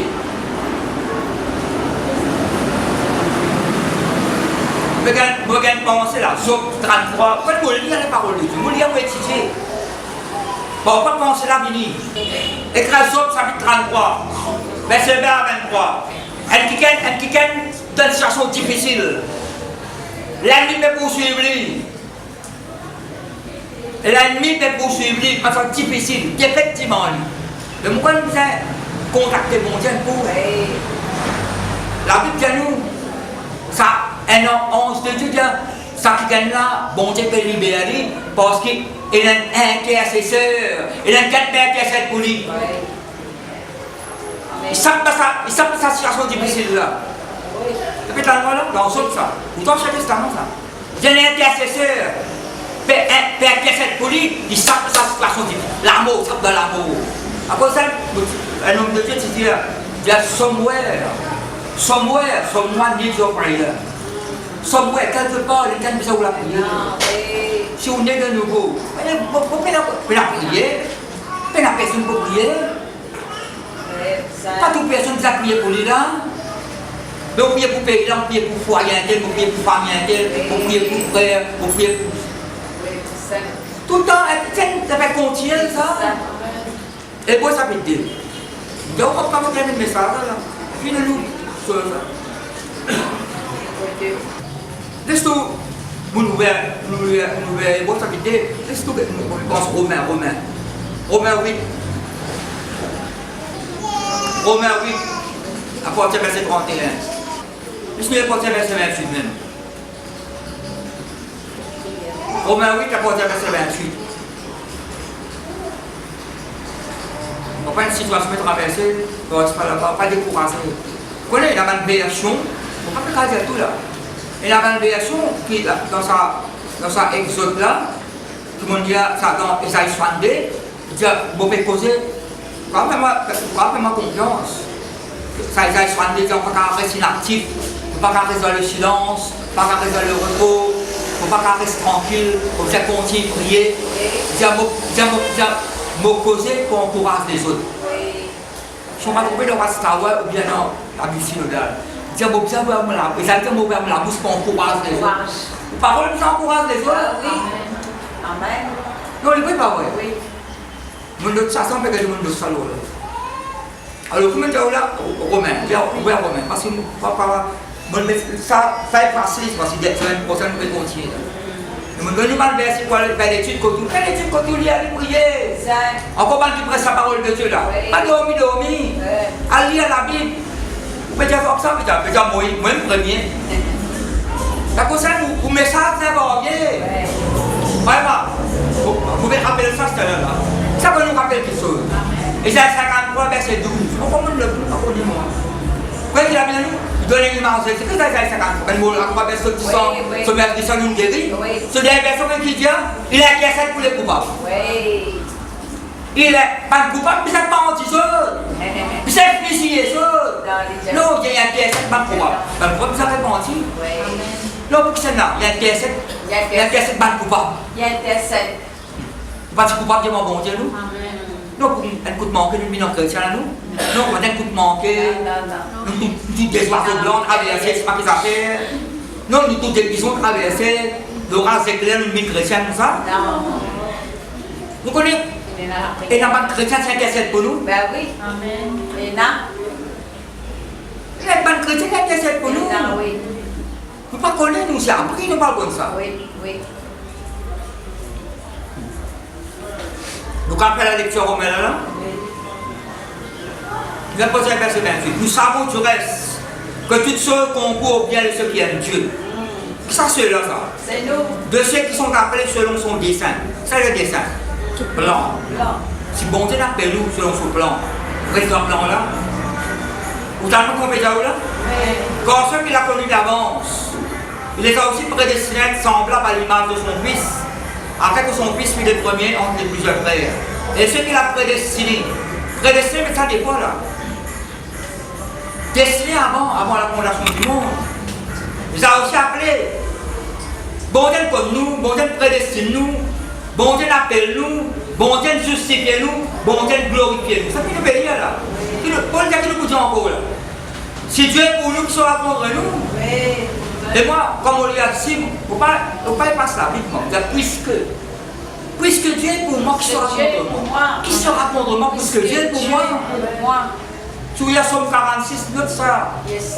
Vous regardez penser là, Job 33, quand vous lisez les paroles de Dieu, vous lisez, vous étudiez. Bon, pas penser là, Vini. Écrit Job chapitre 33, verset 20 à 23. Un qui dans une situation difficile. L'ennemi peut poursuivre lui. L'ennemi peut poursuivre lui, de façon difficile, effectivement. Mais pourquoi nous avons contacté mon Dieu pour la Bible dit nous, ça, un ange de Dieu dit, ça qui gagne là, bon Dieu peut libérer parce qu'il a un intercesseur, il a un intercesseur pour lui. Il sait pas sa situation difficile là. Et puis là, dans ça, vous dans chaque testament ça. Il y a un intercesseur, peut intercéder pour lui, il sait sa situation difficile. L'amour, ça dans l'amour. Après ça, un homme de Dieu dit, il y a somewhere, someone needs your prayer. Somewhere, quelque part, il y a quelqu'un qui besoin de la prière. Si on est de nouveau, vous pouvez la prier, vous pouvez la personne pour prier. Pas toute personne qui a prié pour lui là. Mais vous priez pour pays là, vous priez pour foyer intel, vous priez pour famille intel, vous priez pour frère, vous priez pour. Tout le temps, ça fait continuer ça. Et moi ça peut dire. Donc on va pas le message là. Puis nous sur ça. Laisse-nous nous ouvrir, moi ça peut dire. Laisse-nous pense Romains 8. Romains 8, à partir du verset 31. Je suis apporté verset 28 même. Romains 8, apporté verset 28. On va pas une situation traversée, on ne va pas décourager. Vous connaissez la malveillation, on ne peut pas dire tout là. Et la malveillation, qui dans sa exode là, tout le monde dit ça dans Esaïe 62, il dit, vous pouvez causer, faites-moi confiance. Ça, Esaïe 62 dit, on ne peut pas rester inactif, on ne peut pas rester dans le silence, on ne peut pas rester dans le repos, on ne peut pas rester tranquille, on peut continuer à prier. Mot causé pour encourager les autres. Je ne sais pas trouver dans Rastawa ou bien dans la bouche synodale. Je vais bien ouvrir la bouche pour encourager les autres. Les paroles nous encouragent les autres. Oui. Amen. Non, il n'est pas vrai. Oui. Mon autre façon, c'est que je me salaud. Alors, comment tu as là Romain, bien ouvert Romain. Parce que ça est facile, parce que la semaine prochaine, on peut continuer. Je me donne mal verset pour aller faire l'étude côté. Quelle étude côté il y a prier? Encore mal tu presses la parole de Dieu là. Pas dormi. À lire la Bible. Vous pouvez dire comme ça, vous pouvez dire moi premier. La concerne vous message c'est bon. Vraiment. Vous pouvez rappeler ça tout à l'heure là. Ça va nous rappeler quelque chose. Et j'ai 53 verset 12. On commence le plus, on dit moi. Vous voyez qu'il a bien nous? Donner une image, c'est que ça a 50. Ben, on va faire ce qui sont, ce verset qui sont nous guéris. Ce dernier verset qui dit, il est inquiet pour les coupables. Il est pas coupable, mais c'est pas anti-chose. Mais c'est fusillé, chose. Non, il y a un inquiet, pas coupable. Ben, pourquoi ça fait menti? Non, pour que c'est là, il y a un inquiet, pas coupable. Il y a un intercède. Pas de coupable, Dieu m'a bon Dieu, nous. Non, pour un coup de manqué, nous venons chrétiens à nous. Non, pour un coup de manqué. Nous tous des oiseaux blancs traversés, c'est pas qu'ils affaires. Non, nous tous des bisons traversés. L'orage éclair, nous mis chrétiens, tout ça. Vous connaissez? Et la bande chrétienne s'intercède pour nous? Ben oui. Amen. Et là? La bande chrétienne s'intercède pour nous? Oui. Vous ne pas connaître, nous, c'est appris, nous parlons comme ça. Oui, oui. Donc après la lecture romaine là, je vais poser un verset 28. Nous savons du reste que toutes choses concourent bien de ceux qui aiment Dieu. Ça c'est là ça. C'est nous. De ceux qui sont appelés selon son dessein. C'est le dessein. Plan. Si bon Dieu appelle nous selon son plan, vous êtes dans le plan là. Vous avez compris là? Oui. Quand ceux qu'il a connus d'avance, il les a aussi prédestinés à être semblables à l'image de son Fils, afin que son Fils fût le premier entre les plusieurs frères. Et ceux qu'il a prédestinés, mais ça dépend là. Destiné avant la fondation du monde. Il a aussi appelé. Bon Dieu comme nous, bon Dieu prédestine nous, bon Dieu appelle nous, bon Dieu justifie nous, bon Dieu glorifie nous. Ça fait le pays là. Paul dit que nous disons encore là. Si Dieu est pour nous, qui sera contre nous. Oui. Et moi, comme on lui a dit, il ne faut pas y passer la Bible. Puisque Dieu est pour moi, qui sera contre moi? Qui sera contre moi? Puisque Dieu est pour moi. Tu y as Somme 46, note ça. Yes.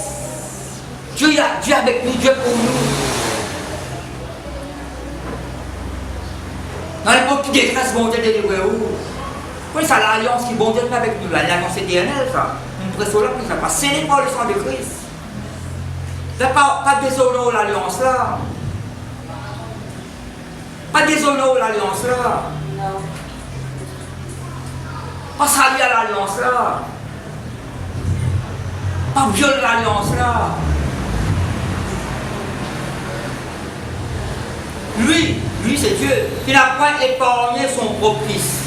Dieu avec nous, Dieu pour nous. Dans l'époque qui détresse, bon Dieu délivre où? Oui, ça l'alliance qui bon Dieu fait avec nous, l'alliance éternelle, ça. Une pression là, ça passe scellé par le sang de Christ. Il n'y a pas de déshonneur l'alliance là. Pas de déshonneur l'alliance là. Non. Pas salir à l'alliance là. Pas violer l'alliance là. Lui c'est Dieu, qui n'a pas épargné son propre Fils,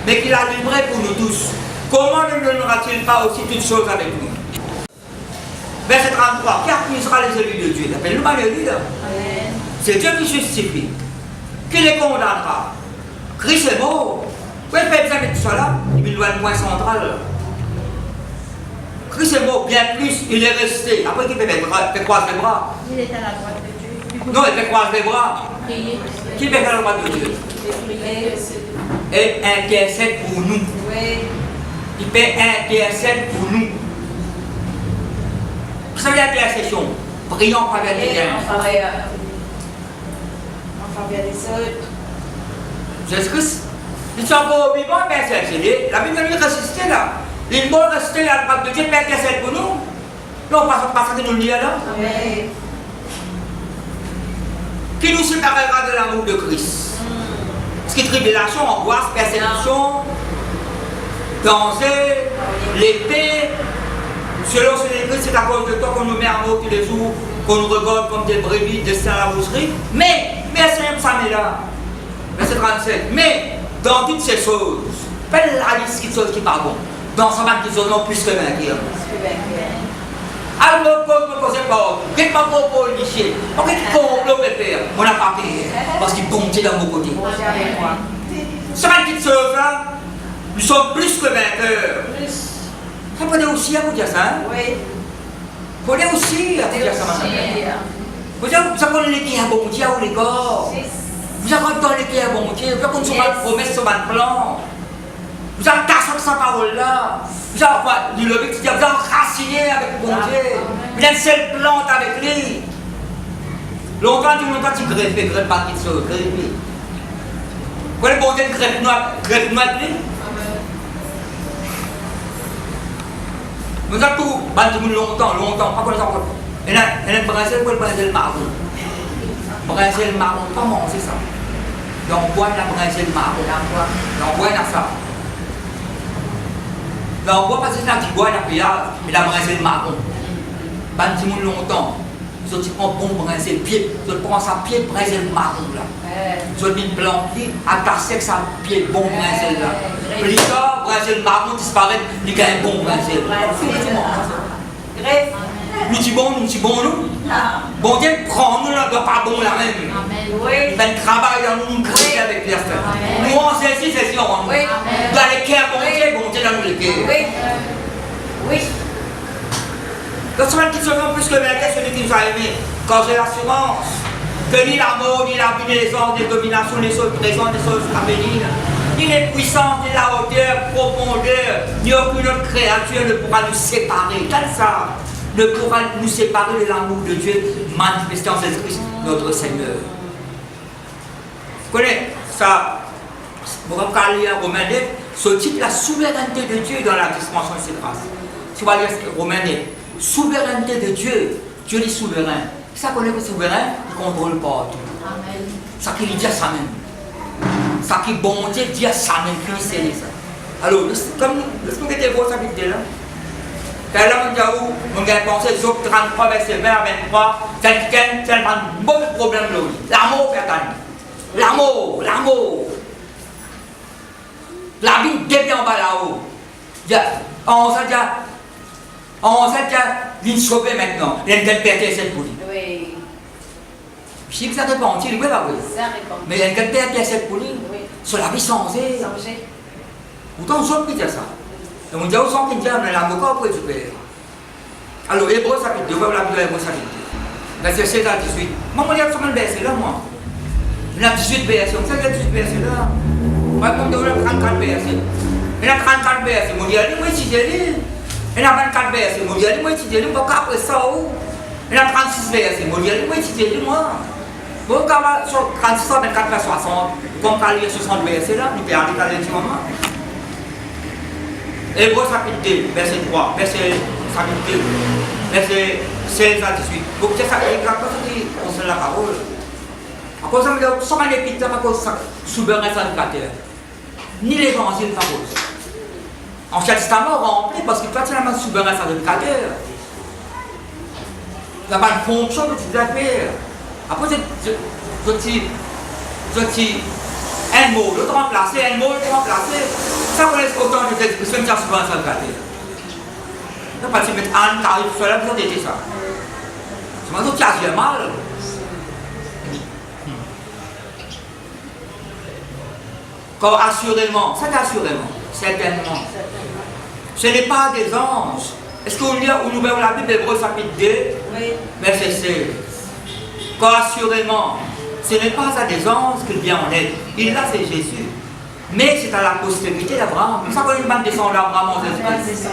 mais qui l'a livré pour nous tous. Comment ne donnera-t-il pas aussi toutes choses avec nous? Verset 33, qui accusera les élus de Dieu? Appelle-nous pas les élus là. C'est Dieu qui justifie. Qui les condamnera? Christ est mort. Vous pouvez faire avec tout ça là? Il doit être un point central. Christ est mort, bien plus, il est resté. Après, qui fait croiser les bras? Il est à la droite de Dieu. Non, il fait croiser les bras. Qui fait à la droite de Dieu? Et intercède pour nous. Oui. Il fait intercède pour nous. Vous savez l'intercession? Prions en faveur des gens. En faveur des autres. Jésus-Christ, ils sont pas vivants, mais intercéder. La Bible nous ressuscité là. Les morts restés à la droite de Dieu, mais intercède pour nous. Non, pas ça que nous le disons là. Amen. Qui nous séparera de l'amour de Christ? Ce qui est tribulation, angoisse, persécution, danger, l'épée. Selon ce écrit, c'est à cause de toi qu'on nous met en haut tous les jours, qu'on nous regarde comme des brebis destinés à la boucherie. Mais Seigneur, ça met là. Verset 37. Mais dans toutes ces choses, pas la liste de choses qui pardonnent. Dans ce moment, qui sont non plus que vainqueurs. Alors, ne posez pas. Qu'est-ce que vous pouvez dire? Pourquoi tu complot, père? On n'a pas payé. Parce qu'il compte dans mon côté. Ce moment qui se là, nous sommes plus que vainqueurs. Ça peut dire aussi à vous dire ça, hein? Oui. Vous pouvez aussi à vous dire ça, madame. Vous avez l'équipe à bon Dieu ou les corps. Vous avez dans l'équipe à bon Dieu. Vous avez une promesse sur votre plan. Vous avez cassé sa parole là. Vous avez dit l'objectif, vous avez raciné avec bon Dieu. Vous avez une seule plante avec lui. Longtemps, tu greffes pas qu'il se greffe. Vous voyez, bon Dieu, greffe noire de lui. Nous avons tout battu longtemps, pas qu'on les encore. Et là, le Brésil, le Brésil marron. Brésil marron, comment c'est ça? Donc, bois la Brésil marron. Donc, bois ça. Donc, bois parce que c'est un petit bois, la Brésil marron. Battu longtemps. Tu prends bon Brésil pied, tu prends sa pied Brésil marron là. Tu dis planté, attaché avec sa pied bon Brésil là. Plus tard, Brésil marron disparaît, il y a un bon Brésil. Nous disons bon, nous. Bon Dieu, prends-nous là, pas bon la même. Il fait un travail dans nous, nous créer avec les affaires. Nous, on sait si c'est si on. Dans les cœurs, bon Dieu, dans les cœurs. Oui. Donc, c'est qui se fait plus que vainqueur, celui qui nous a aimés. Quand j'ai l'assurance que ni la mort, ni la vie, ni les ordres, ni les dominations, ni les choses présentes, ni les choses à venir, ni les puissances, ni la hauteur, profondeur, ni aucune autre créature ne pourra nous séparer. Comme ça, ne pourra nous séparer de l'amour de Dieu manifesté en Jésus-Christ, notre Seigneur. Vous connaissez ça? Vous avez à Romains 9, ce type la souveraineté de Dieu dans la dispensation de ses grâces. Tu vas lire Romains 9. Souveraineté de Dieu. Dieu est souverain. Ça qu'on est souverain, il contrôle pas tout. Amen. Ça qui dit à ça même. Ça qui bon Dieu dit à ça même, puis c'est ça. Alors, comme nous était beau ça vite là. Là, on a pensé Job 33, verset 20 à 23, c'est un bon problème là. L'amour, l'amour. La Bible devient en bas là-haut. On s'est déjà sauvé maintenant. Il y a une telle perte cette pour lui. Oui. Je sais que ça dépend, tu le vois, oui. Mais il y a une telle perte cette pour lui. Sur la vie changée. Pourtant, Job qui dit ça. Et on dit aux gens qui disent, on a l'amour pour récupérer. Alors, Hébreu chapitre 2, la Bible Hébreu chapitre 2. Verset 16 à 18. Moi, je vais sur le verset là, moi. Il y a 18 versets. On sait qu'il y a 18 versets là. Moi, je vais 34 versets. Il y a 34 versets. Moi, je dis, moi, si j'ai lu. Il y a 24 versets, moi je dis, moi je dis, moi après ça, il y a 36 versets, moi je dis, moi je dis, moi. Bon, quand sur 36, 24, 60, comme quand il y a 60 versets là, nous pouvons aller dans le moment. Hébreu chapitre 2, verset 3, verset 16 à 18. Donc c'est ça qui concerne la parole. À cause de ça, il y a un épître à cause de ça, souverain sacrificateur. Ni l'évangile par cause. Ancien Testament rempli parce que toi tu as un souverain sacrificateur. Tu n'as pas une fonction que tu dois faire. Après, un mot, l'autre remplacé, un mot, l'autre remplacé. Ça connaît autant de expressions que tu as souverain sacrificateur. Tu n'as pas de mettre un tarif sur la vie, c'était ça. C'est maintenant que tu as mal. Quand assurément, ça assurément. Certainement. Ce n'est pas des anges. Est-ce qu'on lit ou nous ouvre la Bible Hébreu chapitre 2, oui. Verset 16. Car assurément, ce n'est pas à des anges qu'il vient en aide. Il là, c'est Jésus. Mais c'est à la postérité d'Abraham. Vous savez, une bande descendant d'Abraham en Jésus-Christ.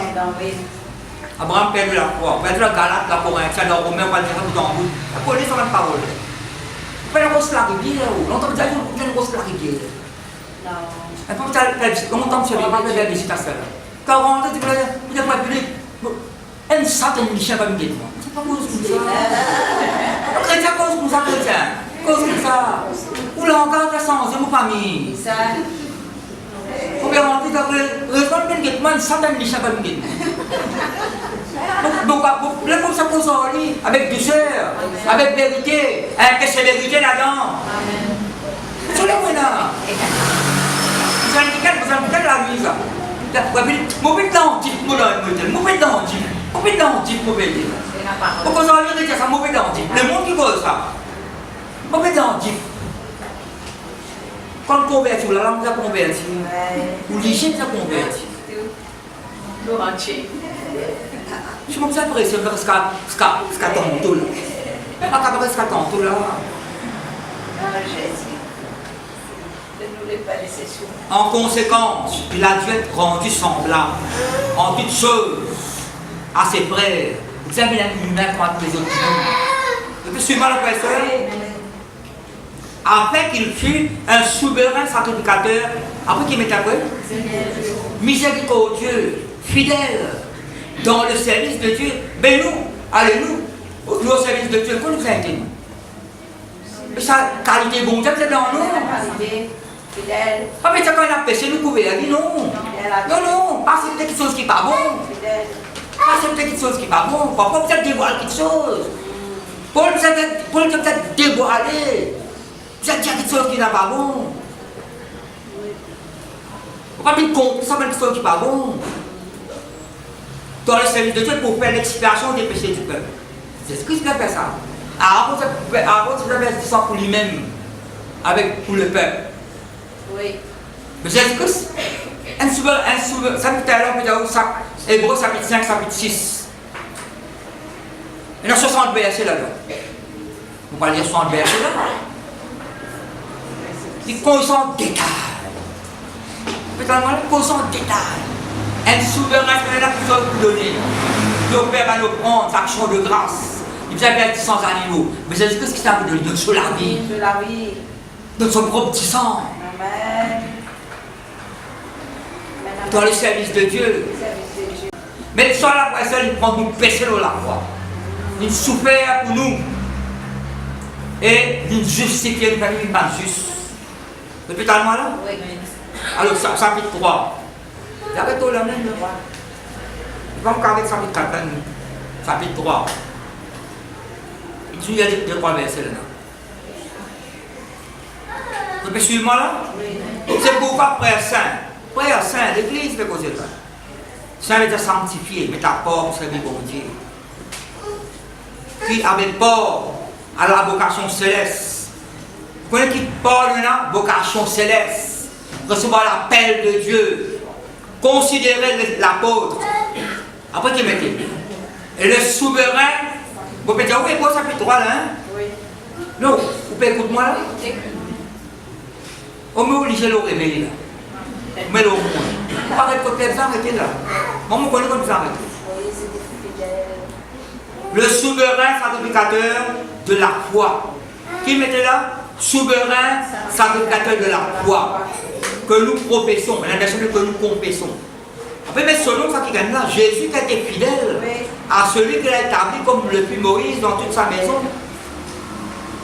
Abraham perd la foi. Perd la Galate, la Corinthienne, la Romain, on va dire tout en bout. La police, on va la parole. Vous pouvez la grosse la rivière. Longtemps, vous avez une grosse la rivière. Longtemps, tu n'as pas fait de visitation. 40 ans, tu n'as pas public. Un Satan Michel va me dire, c'est pas cause comme ça. Le chrétien cause comme ça, chrétien. Cause comme ça. Ou l'engage à sens, c'est mon famille. Ça. Faut bien rentrer dans le restaurant de Guetman, Satan Michel va me dire. Donc, là, comme ça, cause en lui, avec douceur, avec vérité, avec cette vérité là-dedans. C'est là où on a. Vous avez dit la nuit, ça. Mauvais dentiste, mauvais dentiste. Mauvais dentiste, mauvais dentiste. Pourquoi ça veut dire ça, mauvais dentiste? Le monde qui cause ça. Mauvais dentiste. Quand on convertit, la langue ça convertit. Ou l'hygiène ça convertit. Je me suis impressionné parce qu'à tantôt là. Parce qu'à tantôt là. En conséquence, il a dû être rendu semblable en toutes choses à ses frères. Vous savez, il a une humain comme tous les autres humains. Vous suivez la personne? Afin qu'il fût un souverain sacrificateur, après qu'il mette à quoi? Miséricordieux, fidèle, dans le service de Dieu. Ben nous, allez-nous, nous au service de Dieu, quoi nous a été nous? Sa qualité bon Dieu, c'est dans nous. Fidèle. Ah mais quand on a péché, nous pouvons dire non. Non, pas accepter quelque chose qui n'est pas bon. Pas accepter quelque chose qui n'est pas bon. Pourquoi peut-être dévoiler quelque chose? Pour peut-être dévoiler. Peut-être dire quelque chose qui n'est pas bon. Pourquoi pas comprendre ça, quelque chose qui n'est pas bon? Dans le service de Dieu, pour faire l'expiation des péchés du peuple. C'est ce qui fait ça. Aaron se fait ça pour lui-même, pour le peuple. Oui. Mais Jésus-Christ, un souverain, ça peut être Hébreux chapitre 5, chapitre 6. Il y a 60 versets là-dedans. On va lire 60 versets là. Il cause en détail. Peut-être il cause en détail. Un souverain, c'est là qui doit vous donner. Nos pères va nous prendre, action de grâce. Il vous avait dit sans animaux. Mais Jésus-Christ, qui t'a donné? Donne sur la vie. Donne son propre petit sang. Amen. Dans le service de Dieu. Mais sur la personne, il prend nous pécher dans la croix. Il souffert pour nous. Et il justifie une famille pas juste. Depuis tellement là? Oui. Alors, chapitre 3. J'arrête au là même. Il va me carrer chapitre 4. Chapitre 3. Il y a deux, trois versets là. Vous pouvez suivre moi là? Oui. C'est pourquoi Frère Saint. Frère Saint, l'Église fait causer ça. Saint veut dire sanctifié, mettre à port pour servir bon Dieu. Qui avait port à la vocation céleste. Vous connaissez qui porte maintenant? Vocation céleste. Recevoir l'appel de Dieu. Considérer l'apôtre. Après qu'il mettait. Et le souverain. Vous pouvez dire, oui, quoi, ça fait 3 là, hein? Oui. Non, vous pouvez écouter moi là? On m'a obligé de le réveiller là. Mais le monde. Vous parlez de côté, vous arrêtez là. Moi, je connais comme vous arrêtez. Le souverain sacrificateur de la foi. Qui mettait là? Souverain sacrificateur de la foi. Que nous professons, la nation que nous confessons. Après, mais selon ça qui gagne là, Jésus qui a été fidèle à celui qu'il a établi comme le fut Moïse dans toute sa maison.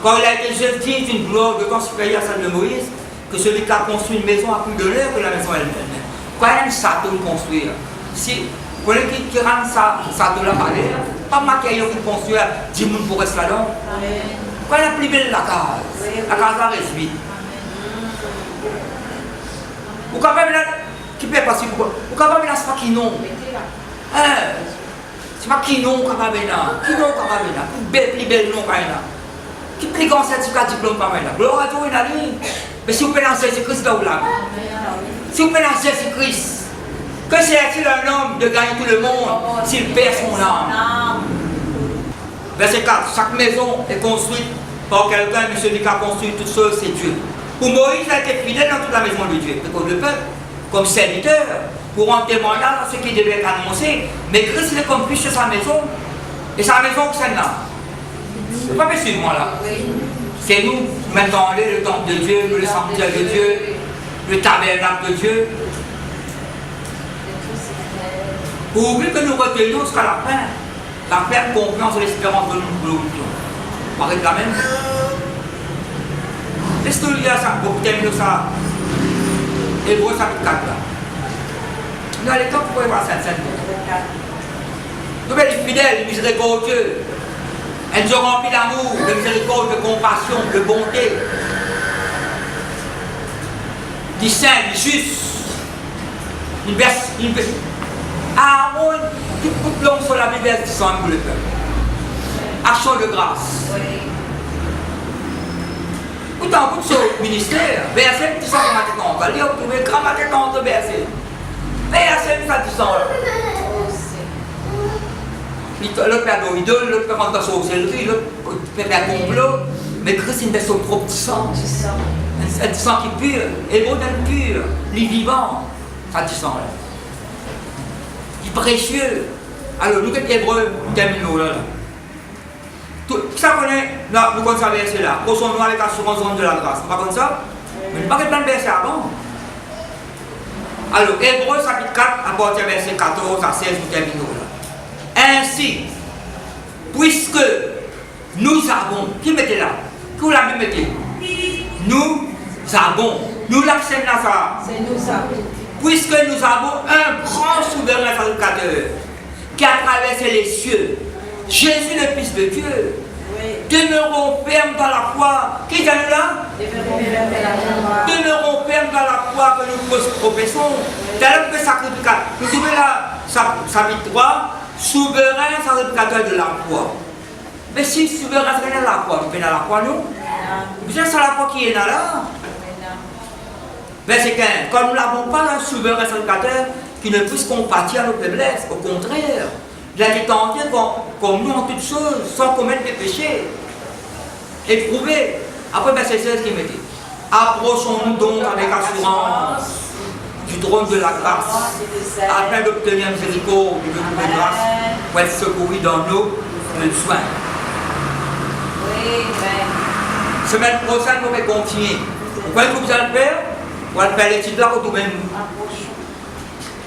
Quand il a été jeté d'une gloire de temps supérieure à celle de Moïse, que celui qui a construit une maison a plus de l'air que la maison elle-même. Quand il y a une château de construire, si vous voulez qui rend ça château là par l'air, pas maquiller qui construire 10 personnes pour rester là-dedans. Quand il y a plus belle la case reste vide. Vous capable qui peut passer pour vous capable là c'est pas qui non. C'est pas qui non capable là. Qui non capable là. Plus belle non capable là. Qui plus grand certificat diplôme capable là. Gloire à Dieu une année. Mais si vous prenez Jésus-Christ dans là. Si vous prenez Jésus-Christ, que c'est-il un homme de gagner tout le monde s'il perd son âme? Verset 4. Chaque maison est construite par quelqu'un, mais celui qui a construit toute chose, c'est Dieu. Pour Moïse, il a été fidèle dans toute la maison de Dieu. Comme le peuple, comme serviteur, pour en témoigner à ce qui devait être annoncé. Mais Christ, il est comme plus sur sa maison. Et sa maison, c'est là. Vous ne pouvez pas suivre moi là. C'est nous, maintenant, le temple de Dieu, le sanctuaire de Dieu, le tabernacle de Dieu. Pour ouvrir que nous retenons jusqu'à la fin. La pleine confiance et l'espérance de nous glorifions. On va la même. Qu'est-ce que nous disons ça pour terminer ça? Hébreux chapitre 4 là. Nous allons temps pour voir cette scène. Nous sommes les fidèles, les miséricordieux. Elles ont rempli d'amour, de miséricorde, de compassion, de bonté. Du saint, du juste. Une Aaron, tout coupe l'homme sur la Bible du sang pour le peuple. Action de grâce. Pourtant, pour ce ministère, verset, tout ça, on va lire, vous pouvez grammater dans le verset. Verset, ça, tout ça. L'autre père d'idole, l'autre père de sorcellerie, l'autre père complot. Mais Christ, il met son propre sang. C'est du sang qui est pur, et bon d'être pur, les vivants, ça du sang là. Qui est précieux. Alors, nous, les Hébreux, nous terminons là. Tout ça connaît, là, nous connaissons ce verset là. Posons-nous avec l'assurance de la grâce. Vous ne comprenez ça? Mais nous ne parlons pas de verset avant. Alors, Hébreux chapitre 4, à partir du verset 14 à 16, nous terminons là. Ainsi, puisque nous avons, qui mettez là? Qui vous l'avez mettez? Nous avons, nous l'acceptons là ça. C'est nous avons. Puisque nous avons un grand souverain sacrificateur qui a traversé les cieux, Jésus le Fils de Dieu. Oui. Demeurons fermes dans la foi. Qui est là? Demeurons fermes dans la foi que nous professons. Tel que sacrificateur. Vous trouvez là, chapitre 3, souverain sacrificateur de la foi. Mais si souverain sacrificateur de la foi, vous venez à la foi, nous? Vous êtes sur la foi qui est là. Verset 15. Comme nous n'avons pas un souverain sacrificateur qui ne puisse compatir à nos faiblesses, au contraire, il a été tenté comme nous en toutes choses, sans commettre des péchés. Éprouvé. Après, verset 16 qui me dit, approchons-nous donc avec assurance du trône de la grâce, afin d'obtenir miséricorde et de trouver grâce pour être secouru dans nos besoins. Oui, Semaine prochaine, nous allons continuer. Vous voyez ce que vous allez faire? Vous allez faire les titres là pour tout même.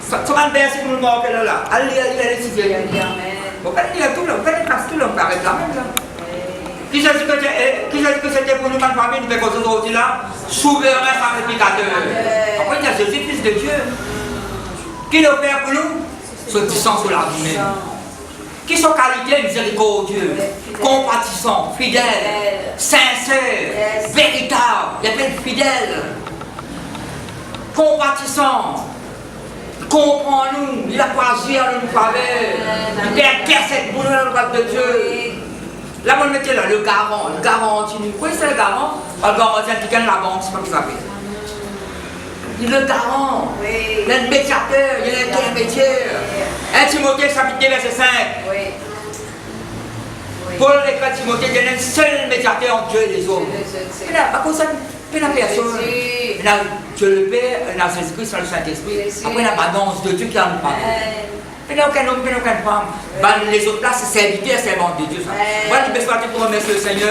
Ça va le verset que nous marquons là. Allez, citer. Vous allez lire tout là, vous allez passer tout là, vous arrêtez là même là. Qui a dit que c'était pour nous, ma famille, nous faisons aujourd'hui là? Souverain sacrificateur. Après, il y a Jésus, Fils de Dieu. Qui le fait pour nous? Ce qui sont sur la vie même. Qui sont qualités miséricordieux, compatissants, fidèles, sincères, véritables, il y a plein de fidèles, compatissants, comprends-nous, il a choisi à nous faveur, il intercède pour nous dans le droit de Dieu. Là, on mettait là, le garant, le garanti. Quoi c'est le garant? Le garant, c'est qui gagne la banque, c'est pas qui s'appelle. Il est le garant, il est le médiateur, il est l'intermédiaire. 1 Timothée chapitre 2 verset 5. Oui. Paul écrit à Timothée, il y a un seul médiateur entre Dieu et les hommes. Il n'a pas ça, il n'a personne. Il a Dieu le Père, il a Jésus-Christ, le Saint-Esprit. Après, il a l'abondance de Dieu qui a nous parlé. Il n'y a aucun homme, il n'y a aucune femme. Les autres là, c'est serviteurs, servantes de Dieu. Voilà, il peut se pour remercier le Seigneur.